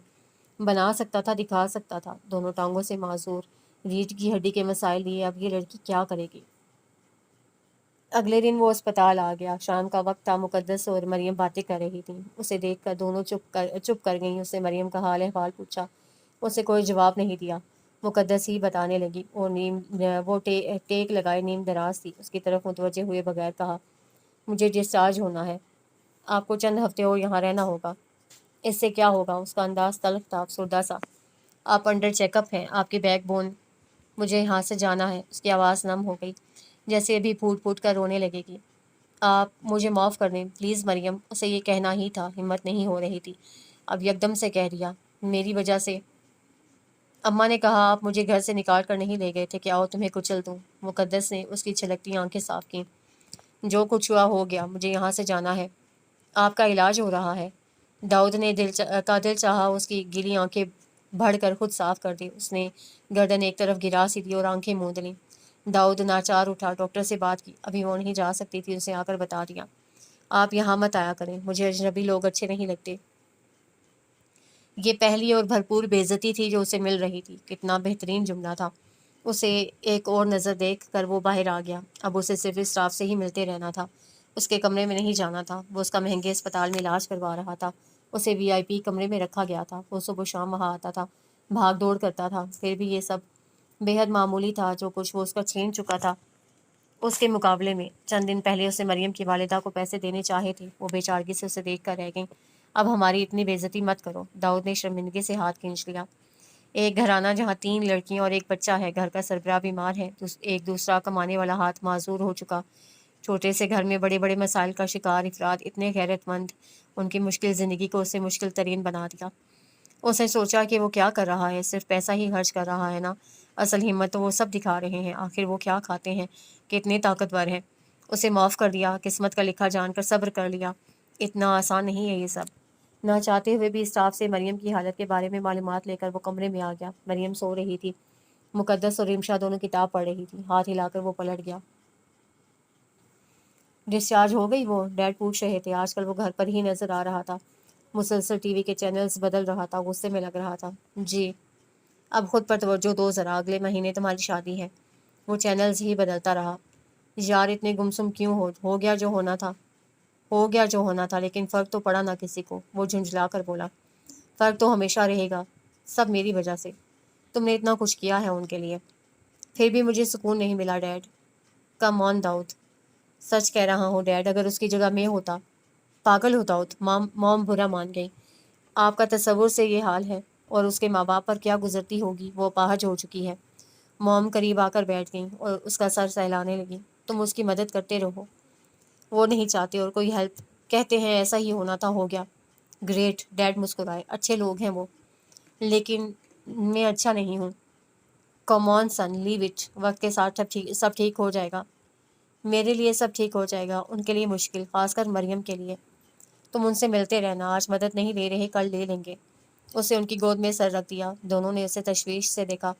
بنا سکتا تھا، دکھا سکتا تھا۔ دونوں ٹانگوں سے معذور، ریڑھ کی ہڈی کے مسائل لیے اب یہ لڑکی کیا کرے گی؟ اگلے دن وہ اسپتال آ گیا۔ شام کا وقت تھا۔ مقدس اور مریم باتیں کر رہی تھیں۔ اسے دیکھ کر دونوں چپ کر گئیں۔ اسے مریم کا حال احوال پوچھا، اسے کوئی جواب نہیں دیا۔ مقدس ہی بتانے لگی۔ وہ ٹیک لگائے نیم دراز تھی۔ اس کی طرف متوجہ ہوئے بغیر کہا، مجھے ڈسچارج ہونا ہے، آپ کو چند ہفتے اور یہاں رہنا ہوگا۔ اس سے کیا ہوگا؟ اس کا انداز تلخ تھا، افسردہ سا۔ آپ انڈر چیک اپ ہیں، آپ کی بیک بون، مجھے یہاں سے جانا ہے۔ اس کی آواز نم ہو گئی، جیسے ابھی پھوٹ پھوٹ کر رونے لگے گی۔ آپ مجھے معاف کر دیں پلیز مریم۔ اسے یہ کہنا ہی تھا، ہمت نہیں ہو رہی تھی۔ اب یکدم سے کہہ دیا، میری وجہ سے اماں نے کہا آپ مجھے گھر سے نکال کر نہیں لے گئے تھے کہ آؤ تمہیں کچل دوں۔ مقدس نے اس کی چھلکتی آنکھیں صاف کیں۔ جو کچھ ہوا ہو گیا، مجھے یہاں سے جانا ہے، آپ کا علاج ہو رہا ہے۔ داؤد نے دل چاہا اس کی گیلی آنکھیں بھر کر خود صاف کر دی۔ اس نے گردن ایک طرف گرا سی دی اور آنکھیں موند لیں۔ داؤد ناچار اٹھا، ڈاکٹر سے بات کی، ابھی وہ نہیں جا سکتی تھی، اسے آ کر بتا دیا، آپ یہاں مت آیا کریں، مجھے اجنبی لوگ اچھے نہیں لگتے۔ یہ پہلی اور بھرپور بے عزتی تھی جو اسے مل رہی تھی۔ کتنا بہترین جملہ تھا۔ اسے ایک اور نظر دیکھ کر وہ باہر آ گیا۔ اب اسے صرف اسٹاف سے ہی ملتے رہنا تھا، اس کے کمرے میں نہیں جانا تھا۔ وہ اس کا مہنگے اسپتال میں علاج کروا رہا تھا، اسے وی آئی پی کمرے میں رکھا گیا تھا۔ وہ صبح و شام وہاں آتا تھا، بھاگ دوڑ کرتا تھا، پھر بھی یہ سب بے حد معمولی تھا۔ جو کچھ وہ اس کا چھین چکا تھا اس کے مقابلے میں، چند دن پہلے اسے مریم کی والدہ کو پیسے دینے چاہے تھے، وہ بے چارگی سے اسے دیکھ کر رہ گئیں۔ اب ہماری اتنی بے عزتی مت کرو۔ داؤد نے شرمندگی سے ہاتھ کھینچ لیا۔ ایک گھرانہ جہاں 3 لڑکیاں اور ایک بچہ ہے، گھر کا سربراہ بیمار ہے، ایک دوسرا کمانے والا ہاتھ معذور ہو چکا، چھوٹے سے گھر میں بڑے بڑے مسائل کا شکار افراد اتنے غیرت مند، ان کی مشکل زندگی کو اسے مشکل ترین بنا دیا۔ اس نے سوچا کہ وہ کیا کر رہا ہے، صرف پیسہ ہی خرچ کر رہا ہے نا، اصل ہمت تو وہ سب دکھا رہے ہیں، آخر وہ کیا کھاتے ہیں، کتنے طاقتور ہیں۔ اسے معاف کر دیا، قسمت کا لکھا جان کر صبر کر لیا۔ اتنا آسان نہیں ہے یہ سب۔ نہ چاہتے ہوئے بھی اسٹاف سے مریم کی حالت کے بارے میں معلومات لے کر وہ کمرے میں آ گیا۔ مریم سو رہی تھی، مقدس اور رمشا دونوں کتاب پڑھ رہی تھی۔ ہاتھ ہلا کر وہ پلٹ گیا۔ ڈسچارج ہو گئی وہ؟ ڈیڈ پوچھ رہے تھے۔ آج کل وہ گھر پر ہی نظر آ رہا تھا، مسلسل ٹی وی کے چینلز بدل رہا تھا، غصے میں لگ رہا تھا۔ جی، اب خود پر توجہ دو ذرا، اگلے مہینے تمہاری شادی ہے۔ وہ چینلز ہی بدلتا رہا۔ یار اتنے گمسم کیوں ہو گیا جو ہونا تھا، ہو گیا جو ہونا تھا، لیکن فرق تو پڑا نہ کسی کو۔ وہ جھنجھلا کر بولا، فرق تو ہمیشہ رہے گا، سب میری وجہ سے۔ تم نے اتنا کچھ کیا ہے ان کے لیے، پھر بھی مجھے سکون نہیں ملا ڈیڈ۔ کم آن داؤد، سچ کہہ رہا ہوں ڈیڈ، اگر اس کی جگہ میں ہوتا، پاگل ہوتا ہو۔ موم برا مان گئی۔ آپ کا تصور سے یہ حال ہے، اور اس کے ماں باپ پر کیا گزرتی ہوگی، وہ اپاہج ہو چکی ہے۔ موم قریب آ کر بیٹھ گئیں اور اس کا سر سہلانے لگی۔ تم اس کی مدد کرتے رہو، وہ نہیں چاہتے اور کوئی ہیلپ کہتے ہیں، ایسا ہی ہونا تھا، ہو گیا۔ گریٹ، ڈیڈ مسکرائے، اچھے لوگ ہیں وہ، لیکن میں اچھا نہیں ہوں۔ کم آن سن، لیو اٹ، وقت کے ساتھ سب ٹھیک ہو جائے گا۔ میرے لیے سب ٹھیک ہو جائے گا، ان کے لیے مشکل، خاص کر مریم کے لیے۔ تم ان سے ملتے رہنا، آج مدد نہیں لے رہے، کل لے لیں گے۔ اسے ان کی گود میں سر رکھ دیا۔ دونوں نے اسے تشویش سے دیکھا۔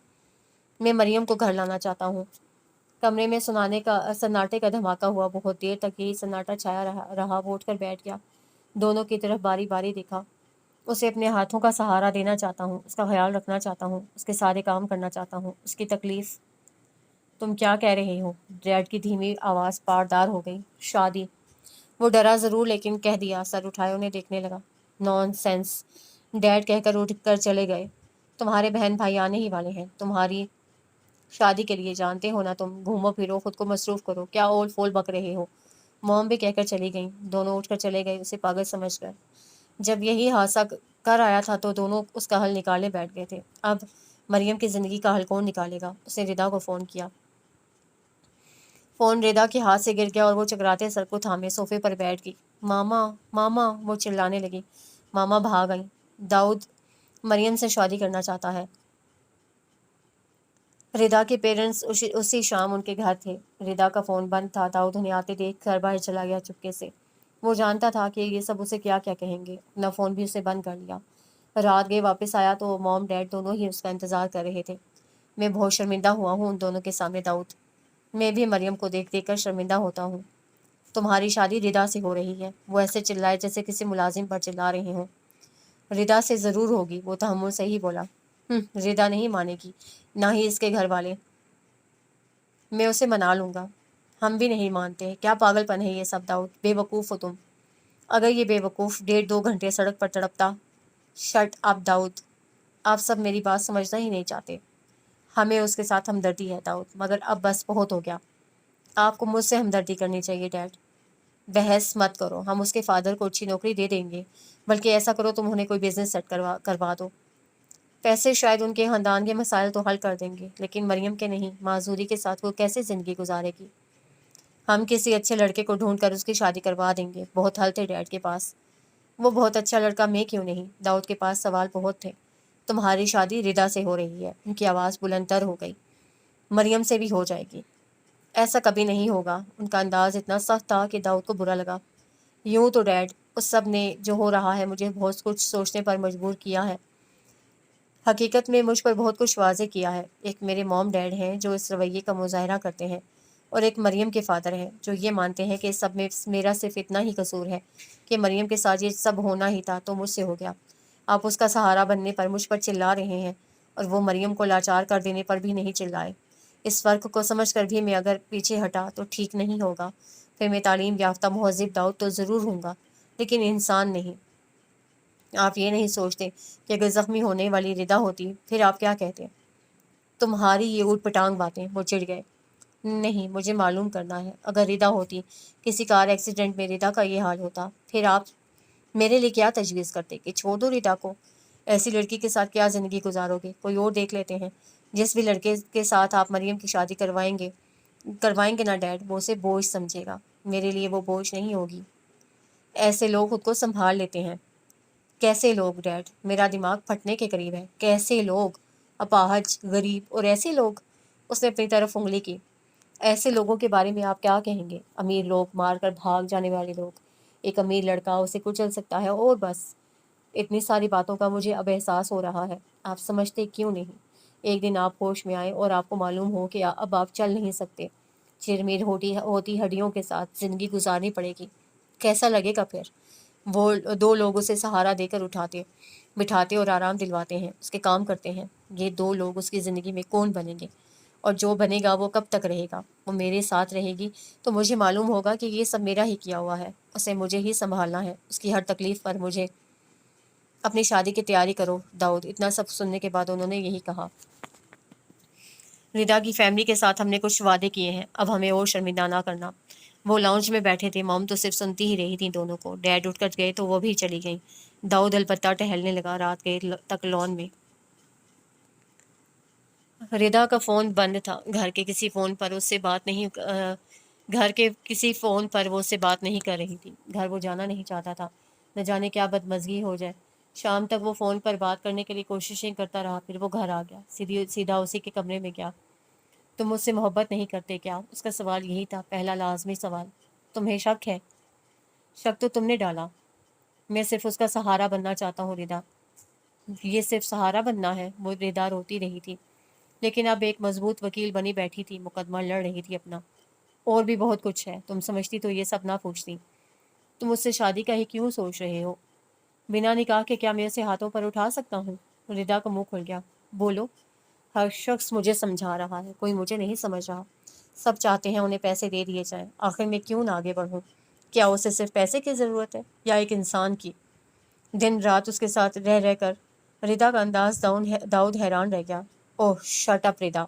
میں مریم کو گھر لانا چاہتا ہوں۔ کمرے میں سناٹے کا دھماکہ ہوا۔ بہت دیر تک یہی سناٹا چھایا رہا۔ وہ اٹھ کر بیٹھ گیا، دونوں کی طرف باری باری دیکھا۔ اسے اپنے ہاتھوں کا سہارا دینا چاہتا ہوں، اس کا خیال رکھنا چاہتا ہوں، اس کے سارے کام کرنا چاہتا ہوں، اس کی تکلیف۔ تم کیا کہہ رہے ہو؟ ڈیڈ کی دھیمی آواز پاردار ہو گئی۔ شادی۔ وہ ڈرا ضرور، لیکن کہہ دیا۔ سر اٹھائے انہیں دیکھنے لگا۔ نان سینس، ڈیڈ کہہ کر اٹھ کر چلے گئے۔ تمہارے بہن بھائی آنے ہی والے ہیں تمہاری شادی کے لیے، جانتے ہو نا تم۔ گھومو پھرو، خود کو مصروف کرو، کیا اول فول بک رہے ہو۔ موم بھی کہہ کر چلی گئیں۔ دونوں اٹھ کر چلے گئے، اسے پاگل سمجھ کر۔ جب یہی حادثہ کر آیا تھا تو دونوں اس کا حل نکالنے بیٹھ گئے تھے۔ اب مریم کی زندگی کا حل کون نکالے گا؟ اس نے ردا کو فون کیا۔ فون ردا کے ہاتھ سے گر گیا اور وہ چکراتے سر کو تھامے صوفے پر بیٹھ گئی۔ ماما، ماما، وہ چلانے لگی۔ ماما بھاگ آئیں۔ داؤد مریم سے شادی کرنا چاہتا ہے۔ ردا کے پیرنٹس اسی شام ان کے گھر تھے۔ ردا کا فون بند تھا۔ داؤد انہیں آتے دیکھ گھر باہر چلا گیا چپکے سے۔ وہ جانتا تھا کہ یہ سب اسے کیا کیا کہیں گے۔ اپنا فون بھی اسے بند کر لیا۔ رات گئے واپس آیا تو موم ڈیڈ دونوں ہی اس کا انتظار کر رہے تھے۔ میں بہت شرمندہ ہوا ہوں ان دونوں کے سامنے داؤد۔ میں بھی مریم کو دیکھ دیکھ کر شرمندہ ہوتا ہوں۔ تمہاری شادی ردا سے ہو رہی ہے۔ وہ ایسے چلائے جیسے کسی ملازم پر چلا رہے ہوں۔ ردا سے ضرور ہوگی، وہ تحمل سے ہی بولا۔ ردا نہیں مانے گی، نہ ہی اس کے گھر والے۔ میں اسے منا لوں گا۔ ہم بھی نہیں مانتے۔ کیا پاگل پن ہے یہ سب داؤد، بے وقوف ہو تم۔ اگر یہ بے وقوف 1.5-2 گھنٹے سڑک پر تڑپتا۔ شٹ اپ داؤد، آپ سب میری بات سمجھنا ہی نہیں چاہتے۔ ہمیں اس کے ساتھ ہمدردی ہے داؤد، مگر اب بس بہت ہو گیا۔ آپ کو مجھ سے ہمدردی کرنی چاہیے ڈیڈ۔ بحث مت کرو، ہم اس کے فادر کو اچھی نوکری دے دیں گے، بلکہ ایسا کرو تم انہیں کوئی بزنس سیٹ کروا دو۔ پیسے شاید ان کے خاندان کے مسائل تو حل کر دیں گے، لیکن مریم کے نہیں۔ معذوری کے ساتھ وہ کیسے زندگی گزارے گی؟ ہم کسی اچھے لڑکے کو ڈھونڈ کر اس کی شادی کروا دیں گے۔ بہت حل تھے ڈیڈ کے پاس۔ وہ بہت اچھا لڑکا میں کیوں نہیں؟ داؤد کے پاس سوال بہت تھے۔ تمہاری شادی ردا سے ہو رہی ہے۔ ان کی آواز بلند تر ہو گئی۔ مریم سے بھی ہو جائے گی۔ ایسا کبھی نہیں ہوگا۔ ان کا انداز اتنا سخت تھا کہ داؤد کو برا لگا۔ یوں تو ڈیڈ، اس سب نے جو ہو رہا ہے مجھے بہت کچھ سوچنے پر مجبور کیا ہے۔ حقیقت میں مجھ پر بہت کچھ واضح کیا ہے۔ ایک میرے موم ڈیڈ ہیں جو اس رویے کا مظاہرہ کرتے ہیں، اور ایک مریم کے فادر ہیں جو یہ مانتے ہیں کہ اس سب میں میرا صرف اتنا ہی قصور ہے کہ مریم کے ساتھ یہ سب ہونا ہی تھا تو مجھ سے ہو گیا۔ آپ اس کا سہارا بننے پر مجھ پر چلا رہے ہیں، اور وہ مریم کو لاچار کر دینے پر بھی نہیں چلائے۔ اس فرق کو سمجھ کر بھی میں اگر پیچھے ہٹا تو ٹھیک نہیں ہوگا۔ پھر میں تعلیم یافتہ مہذب داؤد تو ضرور ہوں گا، لیکن انسان نہیں۔ آپ یہ نہیں سوچتے کہ اگر زخمی ہونے والی ردا ہوتی پھر آپ کیا کہتے؟ تمہاری یہ اوٹ پٹانگ باتیں۔ وہ چڑ گئے۔ نہیں، مجھے معلوم کرنا ہے۔ اگر ردا ہوتی، کسی کار ایکسیڈنٹ میں ردا کا یہ حال ہوتا، پھر آپ میرے لیے کیا تجویز کرتے کہ چھوڑ دو ردا کو؟ ایسی لڑکی کے ساتھ کیا زندگی گزارو گے؟ کوئی اور دیکھ لیتے ہیں۔ جس بھی لڑکے کے ساتھ آپ مریم کی شادی کروائیں گے نا ڈیڈ، وہ اسے بوجھ سمجھے گا۔ میرے لیے وہ بوجھ نہیں ہوگی۔ ایسے لوگ خود کو سنبھال لیتے ہیں۔ کیسے لوگ ڈیڈ؟ میرا دماغ پھٹنے کے قریب ہے۔ کیسے لوگ؟ اپاہج، غریب اور ایسے لوگ؟ اس نے اپنی طرف انگلی کی۔ ایسے لوگوں کے بارے میں آپ کیا کہیں گے؟ امیر لوگ، مار کر بھاگ جانے والے لوگ۔ ایک امیر لڑکا اسے کچل سکتا ہے اور بس۔ اتنی ساری باتوں کا مجھے اب احساس ہو رہا ہے۔ آپ سمجھتے کیوں نہیں؟ ایک دن آپ ہوش میں آئے اور آپ کو معلوم ہو کہ اب آپ چل نہیں سکتے، چرمیر ہوتی ہڈیوں کے ساتھ زندگی گزارنی پڑے گی، کیسا لگے گا پھر؟ وہ دو لوگ اسے سہارا دے کر اٹھاتے بٹھاتے اور آرام دلواتے ہیں، اس کے کام کرتے ہیں۔ یہ دو لوگ اس کی زندگی میں کون بنیں گے؟ اور جو بنے گا وہ کب تک رہے گا؟ وہ میرے ساتھ رہے گی تو مجھے معلوم ہوگا کہ یہ سب میرا ہی کیا ہوا ہے، اسے مجھے ہی سنبھالنا ہے، اس کی ہر تکلیف پر مجھے۔ اپنی شادی کی تیاری کرو داؤد۔ اتنا سب سننے کے بعد انہوں نے یہی کہا۔ ردا کی فیملی کے ساتھ ہم نے کچھ وعدے کیے ہیں، اب ہمیں اور شرمندہ نہ کرنا۔ وہ لاؤنج میں بیٹھے تھے، موم تو صرف سنتی ہی رہی تھی دونوں کو۔ ڈیڈ اٹھ کر گئے تو وہ بھی چلی گئیں۔ داؤد البتہ ٹہلنے لگا رات کے تک لان میں۔ ردا کا فون بند تھا، گھر کے کسی فون پر وہ اس سے بات نہیں کر رہی تھی۔ گھر وہ جانا نہیں چاہتا تھا، نہ جانے کیا بدمزگی ہو جائے۔ شام تک وہ فون پر بات کرنے کے لیے کوششیں کرتا رہا، پھر وہ گھر آ گیا، سیدھا اسی کے کمرے میں گیا۔ تم مجھ سے محبت نہیں کرتے کیا؟ اس کا سوال یہی تھا، پہلا لازمی سوال۔ تمہیں شک ہے؟ شک تو تم نے ڈالا۔ میں صرف اس کا سہارا بننا چاہتا ہوں ردا۔ یہ صرف سہارا بننا ہے؟ وہ ردا روتی رہی تھی، لیکن اب ایک مضبوط وکیل بنی بیٹھی تھی، مقدمہ لڑ رہی تھی اپنا۔ اور بھی بہت کچھ ہے، تم سمجھتی تو یہ سب نہ پوچھتی۔ تم مجھ سے شادی کا ہی کیوں سوچ رہے ہو؟ بنا نکاح کے کیا میں اسے ہاتھوں پر اٹھا سکتا ہوں؟ ردا کا منہ کھل گیا۔ بولو۔ ہر شخص مجھے سمجھا رہا ہے، کوئی مجھے نہیں سمجھ رہا۔ سب چاہتے ہیں انہیں پیسے دے دیے جائیں، آخر میں کیوں نہ آگے بڑھوں؟ کیا اسے صرف پیسے کی ضرورت ہے یا ایک انسان کی؟ دن رات اس کے ساتھ رہ رہ کر ردا کا انداز داؤد حیران رہ گیا۔ اوہ شٹ اپ ردا،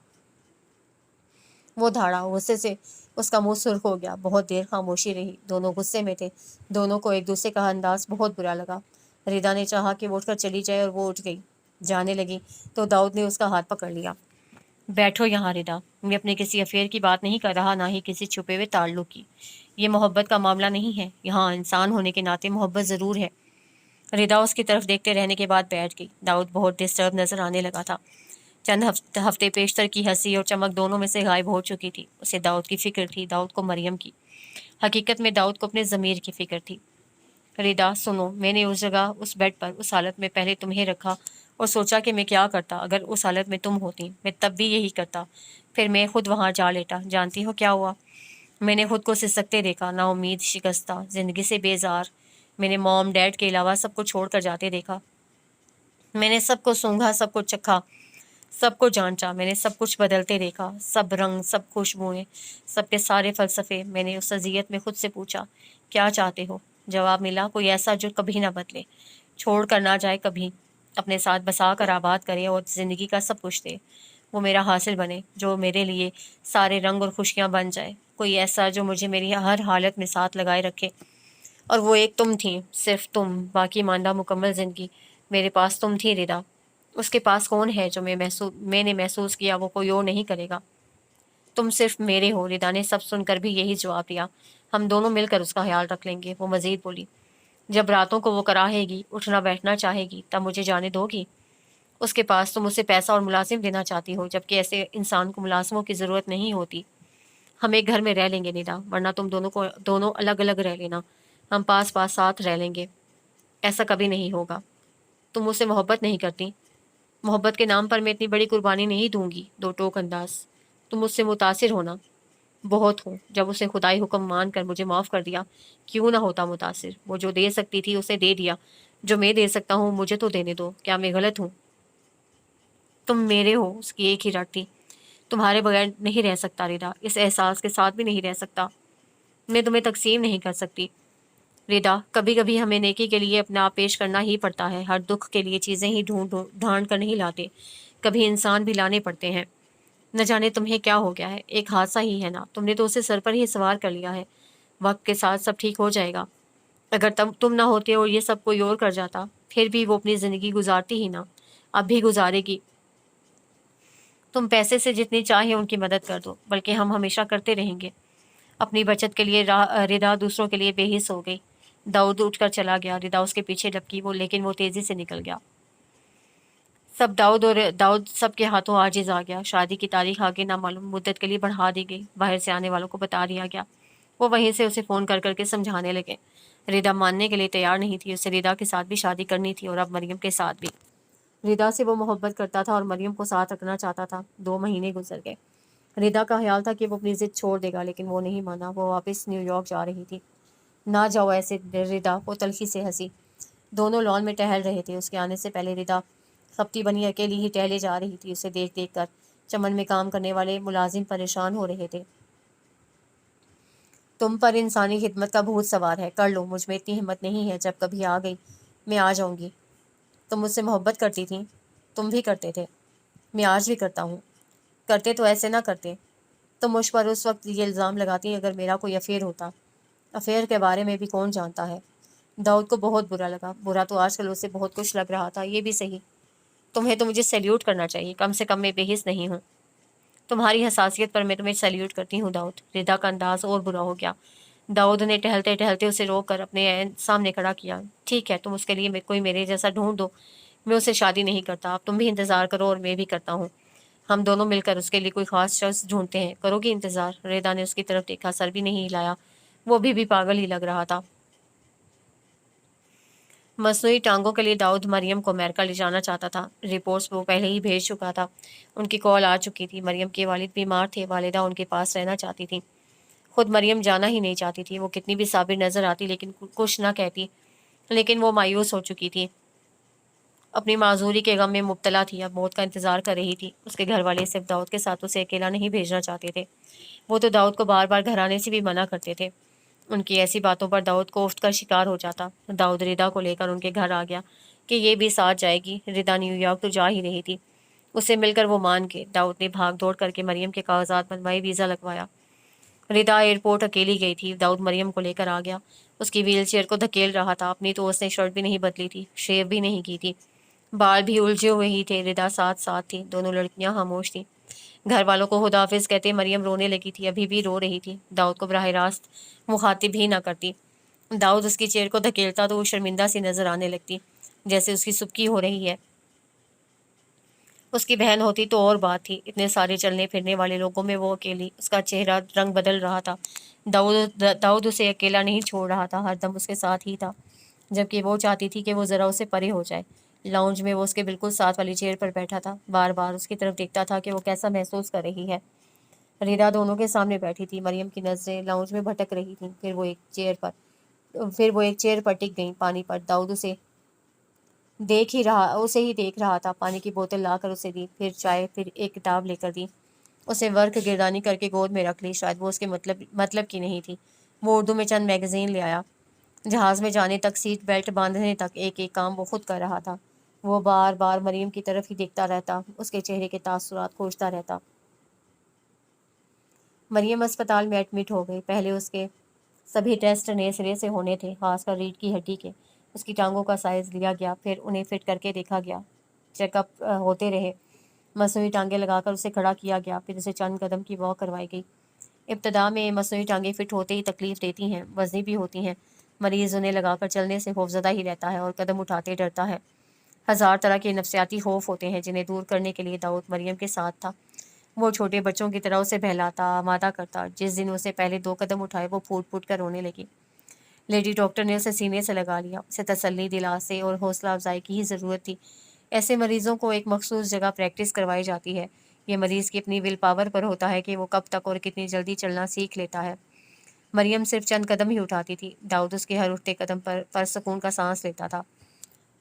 وہ دھاڑا۔ غصے سے اس کا منہ سرخ ہو گیا۔ بہت دیر خاموشی رہی، دونوں غصے میں تھے، دونوں کو ایک دوسرے کا انداز بہت برا لگا۔ ردا نے چاہا کہ وہ اٹھ کر چلی جائے اور وہ اٹھ گئی، جانے لگی تو داؤد نے اس کا ہاتھ پکڑ لیا۔ بیٹھو یہاں ردا، میں اپنے کسی افیئر کی بات نہیں کر رہا، نہ ہی کسی چھپے ہوئے تعلق کی۔ یہ محبت کا معاملہ نہیں ہے، یہاں انسان ہونے کے ناطے محبت ضرور ہے۔ ردا اس کی طرف دیکھتے رہنے کے بعد بیٹھ گئی۔ داؤد بہت ڈسٹرب نظر آنے لگا تھا۔ چند ہفتے پیشتر کی ہنسی اور چمک دونوں میں سے غائب ہو چکی تھی۔ اسے داؤد کی فکر تھی، داؤد کو مریم کی۔ حقیقت میں داؤد کو اپنے ضمیر کی فکر تھی۔ ردا سنو، میں نے اس جگہ، اس بیڈ پر، اس حالت میں پہلے تمہیں رکھا اور سوچا کہ میں کیا کرتا اگر اس حالت میں تم ہوتی۔ میں تب بھی یہی کرتا، پھر میں خود وہاں جا لیٹا۔ جانتی ہو کیا ہوا؟ میں نے خود کو سسکتے دیکھا، نا امید، شکستہ، زندگی سے بیزار۔ میں نے موم ڈیڈ کے علاوہ سب کو چھوڑ کر جاتے دیکھا۔ میں نے سب کو سونگھا، سب کو چکھا، سب کو جانچا۔ میں نے سب کچھ بدلتے دیکھا، سب رنگ، سب خوشبوئیں، سب کے سارے فلسفے۔ میں نے اس اذیت میں خود سے پوچھا، کیا چاہتے ہو؟ جواب ملا، کوئی ایسا جو کبھی نہ بدلے، چھوڑ کر نہ جائے کبھی، اپنے ساتھ بسا کر آباد کرے اور زندگی کا سب کچھ دے۔ وہ میرا حاصل بنے، جو میرے لیے سارے رنگ اور خوشیاں بن جائے۔ کوئی ایسا جو مجھے میری ہر حالت میں ساتھ لگائے رکھے۔ اور وہ ایک تم تھی، صرف تم، باقی ماندہ مکمل زندگی میرے پاس تم تھی ردا۔ اس کے پاس کون ہے؟ جو میں نے محسوس کیا وہ کوئی اور نہیں کرے گا۔ تم صرف میرے ہو۔ ردا نے سب سن کر بھی یہی جواب دیا۔ ہم دونوں مل کر اس کا خیال رکھ لیں گے۔ وہ مزید بولی، جب راتوں کو وہ کراہے گی، اٹھنا بیٹھنا چاہے گی، تب مجھے جانے دو گی؟ اس کے پاس تم اسے پیسہ اور ملازم دینا چاہتی ہو، جبکہ ایسے انسان کو ملازموں کی ضرورت نہیں ہوتی۔ ہم ایک گھر میں رہ لیں گے ردا، ورنہ تم دونوں الگ الگ رہ لینا، ہم پاس پاس ساتھ رہ لیں گے۔ ایسا کبھی نہیں ہوگا۔ تم مجھ سے محبت نہیں کرتی؟ محبت کے نام پر میں اتنی بڑی قربانی نہیں دوں گی۔ دو ٹوک انداز۔ تم مجھ سے متاثر ہونا؟ بہت ہوں۔ جب اسے خدائی حکم مان کر مجھے معاف کر دیا، کیوں نہ ہوتا متاثر؟ وہ جو دے سکتی تھی اسے دے دیا، جو میں دے سکتا ہوں مجھے تو دینے دو۔ کیا میں غلط ہوں؟ تم میرے ہو، اس کی ایک ہی رٹ تھی۔ تمہارے بغیر نہیں رہ سکتا ردا، اس احساس کے ساتھ بھی نہیں رہ سکتا۔ میں تمہیں تقسیم نہیں کر سکتی ردا۔ کبھی کبھی ہمیں نیکی کے لیے اپنا آپ پیش کرنا ہی پڑتا ہے، ہر دکھ کے لیے چیزیں ہی ڈھونڈ کر نہیں لاتے، کبھی انسان بھی لانے پڑتے ہیں۔ نہ جانے تمہیں کیا ہو گیا ہے، ایک حادثہ ہی ہے نا، تم نے تو اسے سر پر ہی سوار کر لیا ہے۔ وقت کے ساتھ سب ٹھیک ہو جائے گا۔ اگر تم نہ ہوتے اور یہ سب کوئی اور کر جاتا، پھر بھی وہ اپنی زندگی گزارتی ہی نا، اب بھی گزارے گی۔ تم پیسے سے جتنی چاہے ان کی مدد کر دو، بلکہ ہم ہمیشہ کرتے رہیں گے۔ اپنی بچت کے لیے ردا دوسروں کے لیے بے حس ہو گئی۔ داؤد اٹھ کر چلا گیا، ردا اس کے پیچھے لپکی، لیکن وہ تیزی سے نکل گیا۔ داؤد سب کے ہاتھوں عاجز آ گیا۔ شادی کی تاریخ آگے نامعلوم مدت کے لیے بڑھا دی گئی، باہر سے آنے والوں کو بتا دیا گیا۔ وہ وہیں سے اسے فون کر کے سمجھانے لگے۔ ردا ماننے کے لیے تیار نہیں تھی، اسے ردا کے ساتھ بھی شادی کرنی تھی، اور اب مریم کے ساتھ بھی۔ ردا سے وہ محبت کرتا تھا اور مریم کو ساتھ رکھنا چاہتا تھا۔ 2 مہینے گزر گئے۔ ردا کا خیال تھا کہ وہ اپنی ضد چھوڑ دے گا، لیکن وہ نہیں مانا۔ وہ واپس نیو یارک جا رہی تھی۔ نہ جاؤ ایسے، ردا وہ تلخی سے ہنسی۔ دونوں لان میں ٹہل رہے تھے۔ اس کے آنے سے پہلے ردا خپتی بنی اکیلی ہی ٹہلے جا رہی تھی۔ اسے دیکھ دیکھ کر چمن میں کام کرنے والے ملازم پریشان ہو رہے تھے۔ تم پر انسانی خدمت کا بھوت سوار ہے، کر لو، مجھ میں اتنی ہمت نہیں ہے، جب کبھی آ گئی میں آ جاؤں گی۔ تم مجھ سے محبت کرتی تھی، تم بھی کرتے تھے، میں آج بھی کرتا ہوں۔ کرتے تو ایسے نہ کرتے۔ تم مجھ پر اس وقت یہ الزام لگاتی اگر میرا کوئی افیئر ہوتا۔ افیئر کے بارے میں بھی کون جانتا ہے؟ داؤد کو بہت برا لگا۔ برا تو آج کل اسے بہت کچھ لگ رہا تھا، یہ بھی صحیح۔ تمہیں تو مجھے سیلیوٹ کرنا چاہیے، کم سے کم میں بے حس نہیں ہوں۔ تمہاری حساسیت پر میں تمہیں سیلیوٹ کرتی ہوں داؤد۔ ردا کا انداز اور برا ہو گیا۔ داؤد نے ٹہلتے ٹہلتے اسے روک کر اپنے سامنے کھڑا کیا۔ ٹھیک ہے، تم اس کے لیے کوئی میرے جیسا ڈھونڈ دو، میں اسے شادی نہیں کرتا۔ اب تم بھی انتظار کرو اور میں بھی کرتا ہوں۔ ہم دونوں مل کر اس کے لیے کوئی خاص شخص ڈھونڈتے ہیں۔ کرو گی انتظار؟ ردا نے اس کی طرف دیکھا، سر بھی نہیں ہلایا۔ وہ بھی پاگل ہی لگ رہا تھا۔ مصنوعی ٹانگوں کے لیے داؤد مریم کو امریکہ لے جانا چاہتا تھا۔ رپورٹس وہ پہلے ہی بھیج چکا تھا۔ ان کی کال آ چکی تھی۔ مریم کے والد بیمار تھے، والدہ ان کے پاس رہنا چاہتی تھی۔ خود مریم جانا ہی نہیں چاہتی تھی۔ وہ کتنی بھی صابر نظر آتی لیکن کچھ نہ کہتی، لیکن وہ مایوس ہو چکی تھی، اپنی معذوری کے غم میں مبتلا تھی، اب موت کا انتظار کر رہی تھی۔ اس کے گھر والے صرف داؤد کے ساتھ اسے اکیلا نہیں بھیجنا چاہتے تھے، وہ تو داؤد کو بار بار گھر آنے سے بھی منع کرتے تھے۔ ان کی ایسی باتوں پر داؤد کوفت کا شکار ہو جاتا۔ داؤد ردا کو لے کر ان کے گھر آ گیا کہ یہ بھی ساتھ جائے گی۔ ردا نیو یارک تو جا ہی رہی تھی، اسے مل کر وہ مان کے۔ داؤد نے بھاگ دوڑ کر کے مریم کے کاغذات بنوائے، ویزا لگوایا۔ ردا ایئرپورٹ اکیلی گئی تھی۔ داؤد مریم کو لے کر آ گیا، اس کی ویل چیئر کو دھکیل رہا تھا۔ اپنی تو اس نے شرٹ بھی نہیں بدلی تھی، شیو بھی نہیں کی تھی، بال بھی الجھے ہوئے ہی تھے۔ ردا ساتھ تھی، دونوں لڑکیاں خاموش تھیں۔ گھر والوں کو خدا حافظ کہتے مریم رونے لگی تھی، ابھی بھی رو رہی تھی۔ داؤد کو براہ راست مخاطب ہی نہ کرتی۔ داؤد اس کی چیئر کو دھکیلتا تو وہ شرمندہ سی نظر آنے لگتی، جیسے اس کی سبکی ہو رہی ہے۔ اس کی بہن ہوتی تو اور بات تھی، اتنے سارے چلنے پھرنے والے لوگوں میں وہ اکیلی۔ اس کا چہرہ رنگ بدل رہا تھا۔ داؤد اسے اکیلا نہیں چھوڑ رہا تھا، ہر دم اس کے ساتھ ہی تھا، جبکہ وہ چاہتی تھی کہ وہ ذرا اسے پرے ہو جائے۔ لاؤنج میں وہ اس کے بالکل ساتھ والی چیئر پر بیٹھا تھا، بار بار اس کی طرف دیکھتا تھا کہ وہ کیسا محسوس کر رہی ہے۔ ریدا دونوں کے سامنے بیٹھی تھی، مریم کی نظریں لاؤنج میں بھٹک رہی تھیں، پھر وہ ایک چیئر پر ٹک گئیں، پانی پر۔ داؤد اسے ہی دیکھ رہا تھا۔ پانی کی بوتل لا کر اسے دی، پھر چائے، پھر ایک کتاب لے کر دی۔ اسے ورق گردانی کر کے گود میں رکھ لی، شاید وہ اس کے مطلب کی نہیں تھی۔ وہ اردو میں چند میگزین لے آیا۔ جہاز میں جانے تک، سیٹ بیلٹ باندھنے تک، ایک ایک کام وہ خود کر رہا تھا۔ وہ بار بار مریم کی طرف ہی دیکھتا رہتا، اس کے چہرے کے تاثرات کھوجتا رہتا۔ مریم اسپتال میں ایڈمٹ ہو گئی۔ پہلے اس کے سبھی ٹیسٹ نئے سرے سے ہونے تھے، خاص کر ریڑھ کی ہڈی کے۔ اس کی ٹانگوں کا سائز لیا گیا، پھر انہیں فٹ کر کے دیکھا گیا۔ چیک اپ ہوتے رہے، مصنوعی ٹانگیں لگا کر اسے کھڑا کیا گیا، پھر اسے چند قدم کی واک کروائی گئی۔ ابتدا میں مصنوعی ٹانگیں فٹ ہوتے ہی تکلیف دیتی ہیں، وزنی بھی ہوتی ہیں۔ مریض انہیں لگا کر چلنے سے خوفزدہ ہی رہتا ہے اور قدم اٹھاتے ڈرتا ہے۔ ہزار طرح کے نفسیاتی خوف ہوتے ہیں جنہیں دور کرنے کے لیے داؤد مریم کے ساتھ تھا۔ وہ چھوٹے بچوں کی طرح اسے بہلاتا، آمادہ کرتا۔ جس دن اسے پہلے 2 قدم اٹھائے وہ پھوٹ پھوٹ کر رونے لگی۔ لیڈی ڈاکٹر نے اسے سینے سے لگا لیا۔ اسے تسلی، دلاسے اور حوصلہ افزائی کی ہی ضرورت تھی۔ ایسے مریضوں کو ایک مخصوص جگہ پریکٹس کروائی جاتی ہے۔ یہ مریض کی اپنی ول پاور پر ہوتا ہے کہ وہ کب تک اور کتنی جلدی چلنا سیکھ لیتا ہے۔ مریم صرف چند قدم ہی اٹھاتی تھی، داؤد اس کے ہر اٹھتے قدم پر سکون کا سانس لیتا تھا۔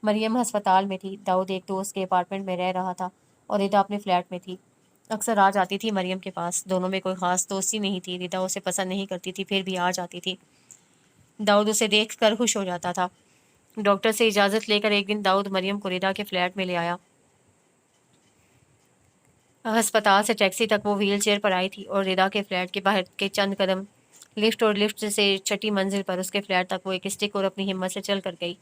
مریم ہسپتال میں تھی، داؤد ایک دوست کے اپارٹمنٹ میں رہ رہا تھا اور ردا اپنے فلیٹ میں تھی۔ اکثر آ جاتی تھی مریم کے پاس، دونوں میں کوئی خاص دوستی نہیں تھی۔ ردا اسے پسند نہیں کرتی تھی، پھر بھی آ جاتی تھی۔ داؤد اسے دیکھ کر خوش ہو جاتا تھا۔ ڈاکٹر سے اجازت لے کر ایک دن داؤد مریم کو ردا کے فلیٹ میں لے آیا۔ ہسپتال سے ٹیکسی تک وہ ویل چیئر پر آئی تھی اور ردا کے فلیٹ کے باہر کے چند قدم لفٹ، اور لفٹ سے 6ٹھی منزل پر اس کے فلیٹ تک وہ ایک اسٹک اور اپنی ہمت سے چل کر گئی۔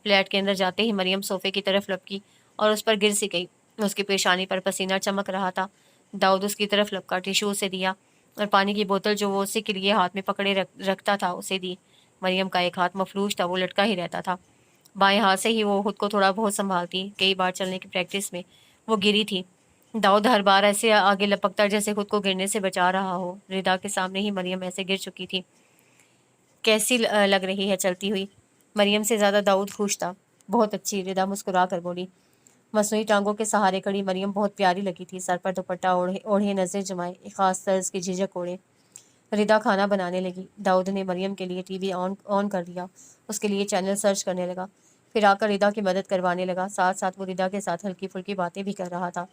فلیٹ کے اندر جاتے ہی مریم صوفے کی طرف لپکی اور اس پر گر سی گئی۔ اس کی پیشانی پر پسینہ چمک رہا تھا۔ داؤد اس کی طرف لپکا، ٹیشو اسے دیا اور پانی کی بوتل جو وہ اسی کے لیے ہاتھ میں پکڑے رکھتا تھا اسے دی۔ مریم کا ایک ہاتھ مفلوج تھا، وہ لٹکا ہی رہتا تھا۔ بائیں ہاتھ سے ہی وہ خود کو تھوڑا بہت سنبھالتی، کئی بار چلنے کی پریکٹس میں وہ گری تھی۔ داؤد ہر بار ایسے آگے لپکتا جیسے خود کو گرنے سے بچا رہا ہو۔ ردا کے سامنے ہی مریم ایسے گر چکی تھی۔ کیسی لگ رہی ہے چلتی ہوئی؟ مریم سے زیادہ داؤد خوش تھا۔ بہت اچھی، ردا مسکرا کر بولی۔ مصنوعی ٹانگوں کے سہارے کھڑی مریم بہت پیاری لگی تھی، سر پر دوپٹہ اوڑھے نظر جمائے، ایک خاص طرز کی جھجک اوڑھے ردا کھانا بنانے لگی۔ داؤد نے مریم کے لیے ٹی وی آن کر دیا، اس کے لیے چینل سرچ کرنے لگا، پھر آ کر ردا کی مدد کروانے لگا، ساتھ ساتھ وہ ردا کے ساتھ ہلکی پھلکی باتیں بھی کر رہا تھا۔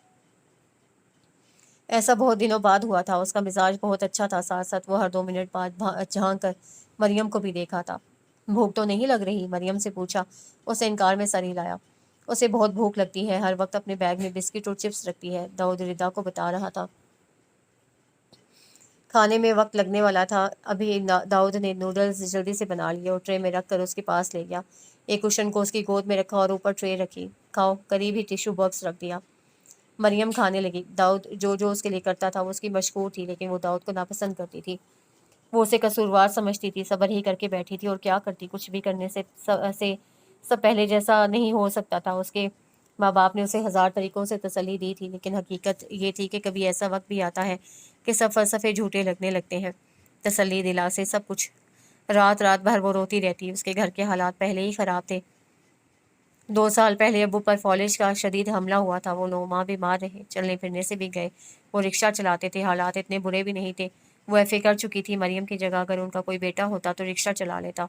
ایسا بہت دنوں بعد ہوا تھا، اس کا مزاج بہت اچھا تھا، ساتھ ساتھ وہ ہر 2 منٹ بعد جھانک کر مریم کو بھی دیکھا تھا۔ بھوک تو نہیں لگ رہی؟ مریم سے پوچھا۔ اسے انکار میں سر ہلایا۔ اسے بہت بھوک لگتی ہے، ہر وقت اپنے بیگ میں بسکٹ اور چپس رکھتی ہے، داؤد ردا کو بتا رہا تھا۔ کھانے میں وقت لگنے والا تھا، ابھی داؤد نے نوڈلز جلدی سے بنا لیے اور ٹرے میں رکھ کر اس کے پاس لے گیا۔ ایک کشن کو اس کی گود میں رکھا اور اوپر ٹرے رکھی۔ کھاؤ، قریب ہی ٹیشو باکس رکھ دیا۔ مریم کھانے لگی۔ داؤد جو اس کے لیے کرتا تھا وہ اس کی مشکور تھی، لیکن وہ داؤد کو ناپسند کرتی تھی۔ وہ اسے قصوروار سمجھتی تھی، صبر ہی کر کے بیٹھی تھی، اور کیا کرتی؟ کچھ بھی کرنے سے سب پہلے جیسا نہیں ہو سکتا تھا۔ اس کے ماں باپ نے اسے ہزار طریقوں سے تسلی دی تھی، لیکن حقیقت یہ تھی کہ کبھی ایسا وقت بھی آتا ہے کہ سب فلسفے جھوٹے لگنے لگتے ہیں۔ تسلی دلا سے سب کچھ۔ رات بھر وہ روتی رہتی۔ اس کے گھر کے حالات پہلے ہی خراب تھے۔ 2 سال پہلے ابو پر فالج کا شدید حملہ ہوا تھا، وہ 9 ماہ بیمار رہے، چلنے پھرنے سے بھی گئے، وہ رکشہ چلاتے تھے، حالات اتنے برے بھی نہیں تھے۔ وہ ایف اے کر چکی تھی، مریم کی جگہ اگر ان کا کوئی بیٹا ہوتا تو رکشہ چلا لیتا۔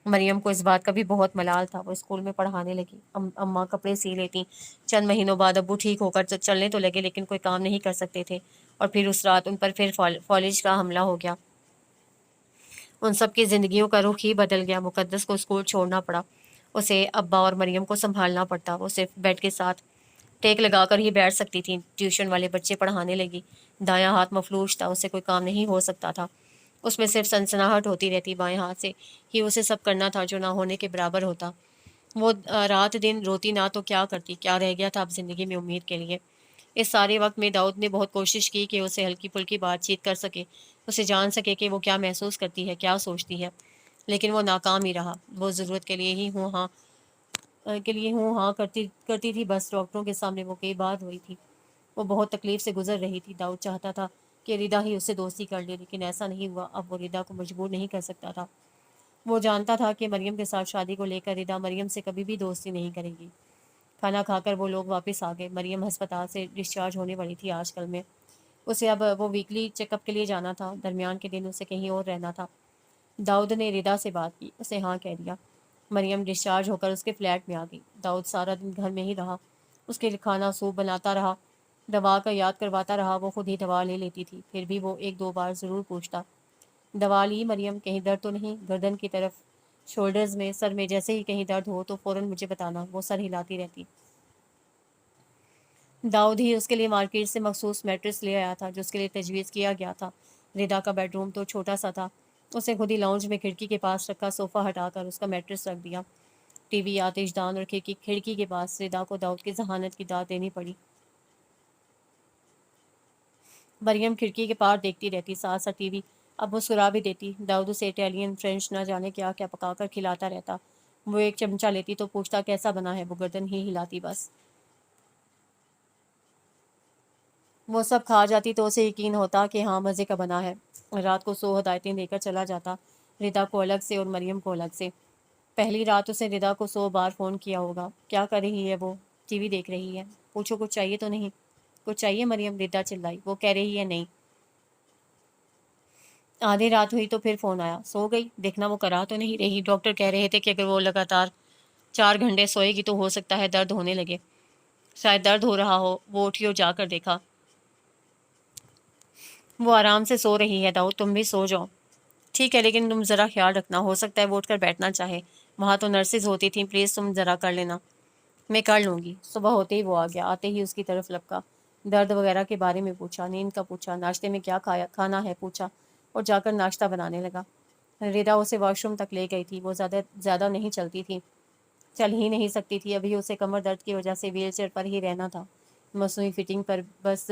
مریم کو اس بات کا بھی بہت ملال تھا۔ وہ اسکول میں پڑھانے لگی، اماں کپڑے سی لیتی۔ چند مہینوں بعد ابو ٹھیک ہو کر چلنے تو لگے، لیکن کوئی کام نہیں کر سکتے تھے، اور پھر اس رات ان پر پھر فالج کا حملہ ہو گیا۔ ان سب کی زندگیوں کا رخ ہی بدل گیا۔ مقدس کو اسکول چھوڑنا پڑا، اسے ابا اور مریم کو سنبھالنا پڑتا۔ وہ صرف بیڈ کے ساتھ ٹیک لگا کر ہی بیٹھ سکتی تھی۔ ٹیوشن والے بچے پڑھانے لگی۔ دایاں ہاتھ مفلوج تھا، اسے کوئی کام نہیں ہو سکتا تھا، اس میں صرف سنسناہٹ ہوتی رہتی۔ بائیں ہاتھ سے ہی اسے سب کرنا تھا جو نہ ہونے کے برابر ہوتا۔ وہ رات دن روتی نہ تو کیا کرتی؟ کیا رہ گیا تھا اب زندگی میں امید کے لیے؟ اس سارے وقت میں داؤد نے بہت کوشش کی کہ اسے ہلکی پھلکی بات چیت کر سکے، اسے جان سکے کہ وہ کیا محسوس کرتی ہے، کیا سوچتی ہے، لیکن وہ ناکام ہی رہا۔ وہ ضرورت کے لیے ہوں ہاں کرتی تھی بس۔ ڈاکٹروں کے سامنے وہ کئی بار ہوئی تھی، وہ بہت تکلیف سے گزر رہی تھی۔ داؤد چاہتا تھا کہ ردا ہی اس سے دوستی کر لے، لیکن ایسا نہیں ہوا۔ اب وہ ردا کو مجبور نہیں کر سکتا تھا۔ وہ جانتا تھا کہ مریم کے ساتھ شادی کو لے کر ردا مریم سے کبھی بھی دوستی نہیں کرے گی۔ کھانا کھا کر وہ لوگ واپس آ گئے۔ مریم ہسپتال سے ڈسچارج ہونے والی تھی آج کل میں۔ اسے اب وہ ویکلی چیک اپ کے لیے جانا تھا، درمیان کے دن اسے کہیں اور رہنا تھا۔ داؤد نے ردا سے بات کی، اسے ہاں کہہ دیا۔ مریم ڈسچارج ہو کر اس کے فلیٹ میں آ گئی۔ داؤد سارا دن گھر میں ہی رہا، اس کے لیے کھانا سوپ بناتا رہا، دوا کا یاد کرواتا رہا۔ وہ خود ہی دوا لے لیتی تھی، پھر بھی وہ 1-2 بار ضرور پوچھتا، دوا لی مریم؟ کہیں درد تو نہیں؟ گردن کی طرف، شولڈرز میں، سر میں، جیسے ہی کہیں درد ہو تو فوراً مجھے بتانا۔ وہ سر ہلاتی رہتی۔ داؤد ہی اس کے لیے مارکیٹ سے مخصوص میٹرس لے آیا تھا جو اس کے لیے تجویز کیا گیا تھا۔ ردا کا بیڈ روم تو چھوٹا سا تھا، اسے خود ہی لاؤنج میں کھڑکی کے پاس رکھا، صوفہ ہٹا کر اس کا میٹرس رکھ دیا، ٹی وی آتش دان اور کھڑکی کے پاس۔ ردا کو داؤد کی ذہانت کی داد دینی پڑی۔ مریم کھڑکی کے پار دیکھتی رہتی، ساتھ ساتھ ٹی وی۔ اب مسکرا بھی دیتی۔ داؤد اسے اٹیلین، فرینچ، نہ جانے کیا کیا پکا کر کھلاتا رہتا۔ وہ ایک چمچہ لیتی تو پوچھتا کیسا بنا ہے؟ وہ گردن ہی ہلاتی بس۔ وہ سب کھا جاتی تو اسے یقین ہوتا کہ ہاں مزے کا بنا ہے۔ رات کو 100 ہدایتیں دے کر چلا جاتا، ردا کو الگ سے اور مریم کو الگ سے۔ پہلی رات اسے ردا کو 100 بار فون کیا ہوگا۔ کیا کر رہی ہے وہ؟ ٹی وی دیکھ رہی ہے۔ پوچھو کچھ چاہیے تو نہیں؟ کچھ چاہیے مریم؟ ردا چلائی۔ وہ کہہ رہی ہے نہیں۔ آدھی رات ہوئی تو پھر فون آیا۔ سو گئی؟ دیکھنا وہ کرا تو نہیں رہی؟ ڈاکٹر کہہ رہے تھے کہ اگر وہ لگاتار 4 گھنٹے سوئے گی تو ہو سکتا ہے درد ہونے لگے، شاید درد ہو رہا ہو۔ وہ اٹھی اور جا کر دیکھا، وہ آرام سے سو رہی ہے۔ داؤد تم بھی سو جاؤ۔ ٹھیک ہے، لیکن تم ذرا خیال رکھنا، ہو سکتا ہے وہ اٹھ کر بیٹھنا چاہے، وہاں تو نرسز ہوتی تھیں، پلیز تم ذرا کر لینا۔ میں کر لوں گی۔ صبح ہوتے ہی وہ آ گیا، آتے ہی اس کی طرف لپکا، درد وغیرہ کے بارے میں پوچھا، نیند کا پوچھا، ناشتے میں کیا کھانا ہے پوچھا، اور جا کر ناشتہ بنانے لگا۔ ردا اسے واش روم تک لے گئی تھی، وہ زیادہ نہیں چلتی تھی، چل ہی نہیں سکتی تھی، ابھی اسے کمر درد کی وجہ سے ویل چیئر پر ہی رہنا تھا، مصنوعی فٹنگ پر بس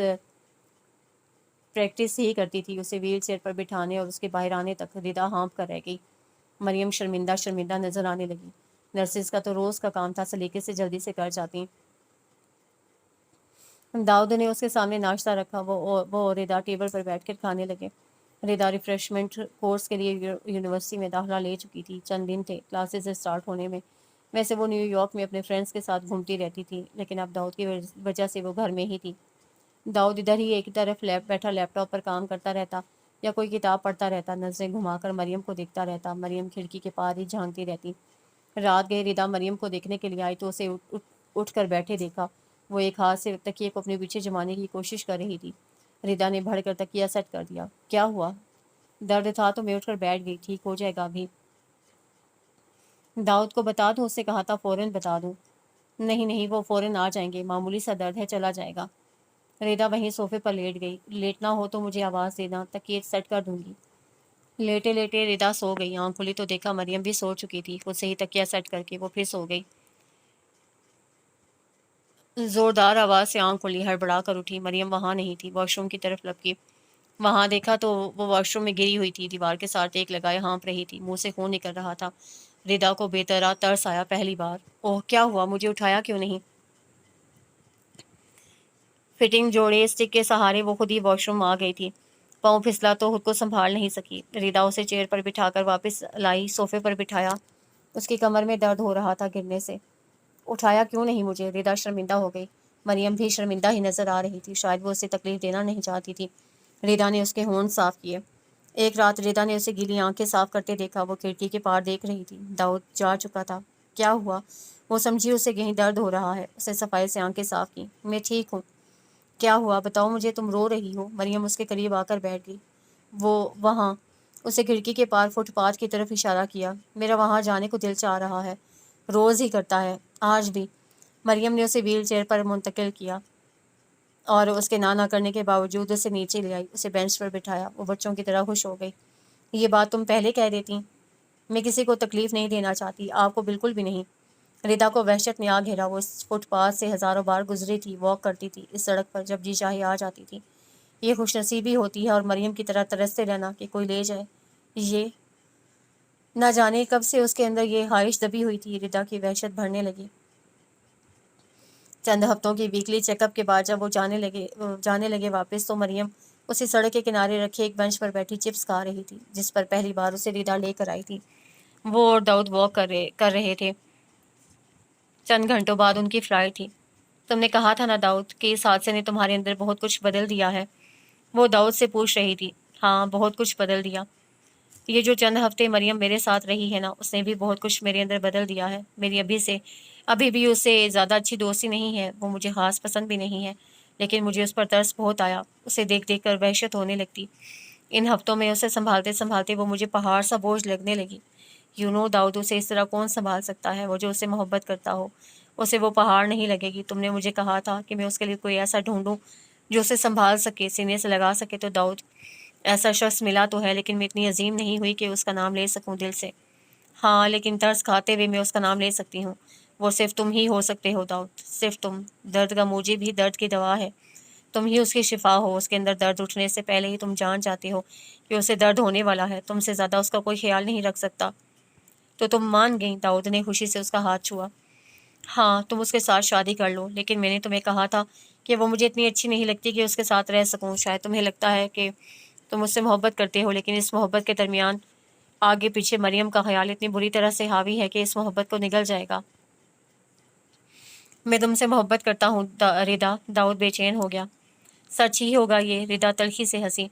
پریکٹس ہی کرتی تھی، اسے ویل چیئر پر بٹھانے اور اس کے باہر آنے تک۔ ردا ہانپ کر رہ گئی۔ مریم شرمندہ نظر آنے لگی۔ نرسز کا تو روز کا کام تھا، سلیقے سے جلدی سے کر جاتی۔ داؤد نے اس کے سامنے ناشتہ رکھا، وہ اور ردا ٹیبل پر بیٹھ کر کھانے لگے۔ ردا ریفریشمنٹ کورس کے لیے یونیورسٹی میں داخلہ لے چکی تھی، چند دن تھے کلاسز اسٹارٹ ہونے میں۔ ویسے وہ نیو یارک میں اپنے فرینڈس کے ساتھ گھومتی رہتی تھی، لیکن اب داؤد کی وجہ سے وہ گھر میں ہی تھی۔ داؤد ادھر ہی ایک طرف بیٹھا لیپ ٹاپ پر کام کرتا رہتا یا کوئی کتاب پڑھتا رہتا، نظریں گھما کر مریم کو دیکھتا رہتا۔ مریم کھڑکی کے پار ہی جھانکتی رہتی۔ رات گئے ردا مریم کو دیکھنے کے لیے آئی تو اسے اٹھ کر بیٹھے دیکھا۔ وہ ایک ہاتھ سے تکیے کو اپنے پیچھے جمانے کی کوشش کر رہی تھی۔ ردا نے بڑھ کر تکیہ سیٹ کر دیا۔ کیا ہوا؟ درد تھا تو میں اٹھ کر بیٹھ گئی، ٹھیک ہو جائے گا ابھی۔ داؤد کو بتا دوں؟ اس سے کہا تھا فوراً بتا دوں۔ نہیں نہیں، وہ فوراً آ جائیں گے، معمولی سا درد ہے، چلا جائے گا۔ ردا وہیں صوفے پر لیٹ گئی۔ لیٹنا ہو تو مجھے آواز دینا، تکیے سیٹ کر دوں گی۔ لیٹے لیٹے ردا سو گئی۔ آنکھ کھلی تو دیکھا مریم بھی سو چکی تھی۔ خود سے ہی تکیہ سیٹ کر کے وہ پھر سو گئی۔ زوردار آواز سے آنکھ کھلی، ہڑبڑا کر اٹھی۔ مریم وہاں نہیں تھی، واش روم کی طرف لپکی۔ وہاں دیکھا تو وہ واش روم میں گری ہوئی تھی، دیوار کے ساتھ ٹیک لگائے ہانپ رہی تھی، منہ سے خون نکل رہا تھا۔ ردا کو بے طرح ترس آیا پہلی بار۔ اوہ، کیا ہوا؟ مجھے اٹھایا کیوں نہیں؟ فٹنگ جوڑے اسٹک کے سہارے وہ خود ہی واش روم آ گئی تھی۔ پاؤں پھسلا تو خود کو سنبھال نہیں سکی۔ ردا اسے چیئر پر بٹھا کر واپس لائی، صوفے پر بٹھایا۔ اس کی کمر میں درد ہو رہا تھا گرنے سے۔ اٹھایا کیوں نہیں مجھے؟ ردا شرمندہ ہو گئی۔ مریم بھی شرمندہ ہی نظر آ رہی تھی، شاید وہ اسے تکلیف دینا نہیں چاہتی تھی۔ ردا نے اس کے ہونٹ صاف کیے۔ ایک رات ردا نے اسے گیلی آنکھیں صاف کرتے دیکھا۔ وہ کھڑکی کے پار دیکھ رہی تھی۔ داؤد جا چکا تھا۔ کیا ہوا؟ وہ سمجھی اسے کہیں درد ہو رہا ہے۔ اسے صفائی سے آنکھیں صاف کی۔ میں ٹھیک ہوں۔ کیا ہوا؟ بتاؤ مجھے، تم رو رہی ہو۔ مریم اس کے قریب آ کر بیٹھ گئی۔ وہ وہاں، اسے کھڑکی کے پار فٹ پاتھ کی طرف اشارہ کیا۔ میرا وہاں جانے کو دل چاہ رہا ہے، روز ہی کرتا ہے، آج بھی۔ مریم نے اسے ویل چیئر پر منتقل کیا اور اس کے نہ کرنے کے باوجود اسے نیچے لے آئی، اسے بینچ پر بٹھایا۔ وہ بچوں کی طرح خوش ہو گئی۔ یہ بات تم پہلے کہہ دیتی۔ میں کسی کو تکلیف نہیں دینا چاہتی، آپ کو بالکل بھی نہیں۔ ردا کو وحشت نے آ گھیرا۔ وہ اس فٹ پاتھ سے ہزاروں بار گزری تھی، واک کرتی تھی اس سڑک پر، جب جی چاہے آ جاتی تھی۔ یہ خوش نصیبی ہوتی ہے اور مریم کی طرح ترستے رہنا کہ کوئی لے جائے۔ یہ نہ جانے کب سے اس کے اندر یہ خواہش دبی ہوئی تھی۔ ردا کی وحشت بڑھنے لگی۔ چند ہفتوں کی ویکلی چیک اپ کے بعد جب وہ جانے لگے واپس، تو مریم اسی سڑک کے کنارے رکھے ایک بینچ پر بیٹھی چپس کھا رہی تھی، جس پر پہلی بار اسے ردا لے کر آئی تھی۔ وہ اور داؤد واک کر رہے تھے۔ چند گھنٹوں بعد ان کی فلائٹ تھی۔ تم نے کہا تھا نا داؤد کہ اس حادثے نے تمہارے اندر بہت کچھ بدل دیا ہے؟ وہ داؤد سے پوچھ رہی تھی۔ ہاں، بہت کچھ بدل دیا۔ یہ جو چند ہفتے مریم میرے ساتھ رہی ہے نا، اس نے بھی بہت کچھ میرے اندر بدل دیا ہے۔ میری ابھی بھی اس سے زیادہ اچھی دوستی نہیں ہے، وہ مجھے خاص پسند بھی نہیں ہے، لیکن مجھے اس پر ترس بہت آیا۔ اسے دیکھ دیکھ کر وحشت ہونے لگتی۔ ان ہفتوں میں اسے سنبھالتے سنبھالتے وہ مجھے پہاڑ سا بوجھ لگنے لگی۔ داؤد، اسے اس طرح کون سنبھال سکتا ہے؟ وہ جو اسے محبت کرتا ہو، اسے وہ پہاڑ نہیں لگے گی۔ تم نے مجھے کہا تھا کہ میں اس کے لیے کوئی ایسا ڈھونڈوں جو اسے سنبھال سکے، سینے سے لگا سکے۔ تو داؤد، ایسا شخص ملا تو ہے، لیکن میں اتنی عظیم نہیں ہوئی کہ اس کا نام لے سکوں دل سے۔ ہاں، لیکن ترس کھاتے ہوئے میں اس کا نام لے سکتی ہوں۔ وہ صرف تم ہی ہو سکتے ہو داؤد، صرف تم۔ درد کا موجب ہی درد کی دوا ہے، تم ہی اس کی شفا ہو۔ اس کے اندر درد اٹھنے سے پہلے ہی تم جان جاتے ہو کہ اسے درد ہونے والا ہے، تم سے زیادہ اس کا کوئی خیال نہیں رکھ سکتا۔ تو تم مان گئی؟ داؤد نے خوشی سے اس کا ہاتھ چھوا۔ ہاں، تم اس کے ساتھ شادی کر لو، لیکن میں نے تمہیں کہا تھا کہ وہ مجھے اتنی اچھی نہیں لگتی کہ اس کے ساتھ رہ سکوں۔ شاید تمہیں لگتا ہے کہ تم اس سے محبت کرتے ہو، لیکن اس محبت کے درمیان آگے پیچھے مریم کا خیال اتنی بری طرح سے حاوی ہے کہ اس محبت کو نگل جائے گا۔ میں تم سے محبت کرتا ہوں ردا۔ داؤد بے چین ہو گیا۔ سچ ہی ہوگا یہ؟ ردا تلخی سے ہنسی۔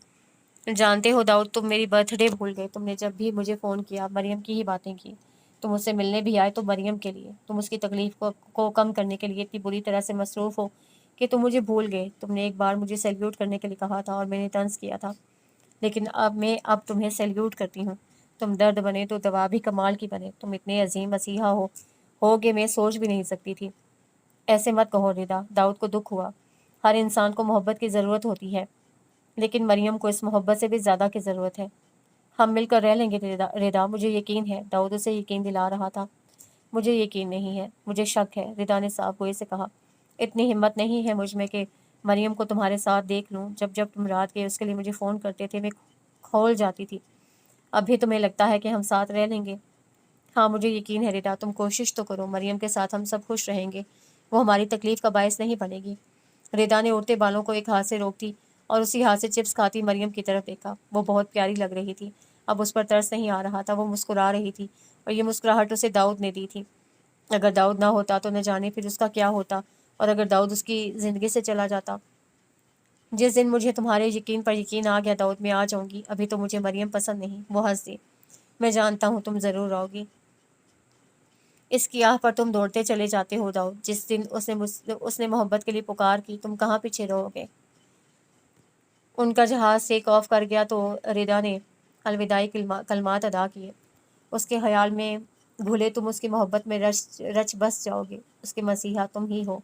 جانتے ہو داؤد، تم میری برتھ ڈے بھول گئے۔ تم نے جب بھی مجھے فون کیا مریم کی ہی باتیں کی۔ تم اس سے ملنے بھی آئے تو مریم کے لیے۔ تم اس کی تکلیف کو کم کرنے کے لیے اتنی بری طرح سے مصروف ہو کہ تم مجھے بھول گئے۔ تم نے ایک بار مجھے سیلیوٹ کرنے کے لیے کہا تھا اور میں نے طنز کیا تھا، لیکن اب تمہیں سیلیوٹ کرتی ہوں۔ تم درد بنے تو دوا بھی کمال کی بنے۔ تم اتنے عظیم مسیحا ہوگے میں سوچ بھی نہیں سکتی تھی۔ ایسے مت کہو ردا۔ داؤد کو دکھ ہوا۔ ہر انسان کو محبت کی ضرورت ہوتی ہے، لیکن مریم کو اس محبت سے بھی زیادہ کی ضرورت ہے۔ ہم مل کر رہ لیں گے ردا، مجھے یقین ہے۔ داؤد اسے یقین دلا رہا تھا۔ مجھے یقین نہیں ہے، مجھے شک ہے، ردا نے صاف گوئی سے کہا۔ اتنی ہمت نہیں ہے مجھ میں کہ مریم کو تمہارے ساتھ دیکھ لوں۔ جب تم رات کے اس کے لیے مجھے فون کرتے تھے میں کھول جاتی تھی۔ اب بھی تمہیں لگتا ہے کہ ہم ساتھ رہ لیں گے؟ ہاں، مجھے یقین ہے ردا، تم کوشش تو کرو۔ مریم کے ساتھ ہم سب خوش رہیں گے، وہ ہماری تکلیف کا باعث نہیں بنے گی۔ ردا نے اڑتے بالوں کو ایک ہاتھ سے روکتی اور اسی ہاتھ سے چپس کھاتی مریم کی طرف دیکھا۔ وہ بہت پیاری لگ رہی تھی۔ اب اس پر ترس نہیں آ رہا تھا، وہ مسکرا رہی تھی، اور یہ مسکراہٹ اسے داؤد نے دی تھی۔ اگر داؤد نہ ہوتا تو نہ جانے پھر اس کا کیا ہوتا، اور اگر داؤد اس کی زندگی سے چلا جاتا۔ جس دن مجھے تمہارے یقین پر یقین آ گیا داؤد میں آ جاؤں گی، ابھی تو مجھے مریم پسند نہیں۔ وہ ہنس دی، میں جانتا ہوں تم ضرور آؤ گی، اس کی آہ پر تم دوڑتے چلے جاتے ہو داؤد۔ جس دن اس نے محبت کے لیے پکار کی، تم کہاں پیچھے رہو گے؟ ان کا جہاز ٹیک آف کر گیا تو ردا نے الوداعی کلمات ادا کیے۔ اس کے خیال میں بھولے تم اس کی محبت میں رچ بس جاؤ گے، اس کے مسیحا تم ہی ہو۔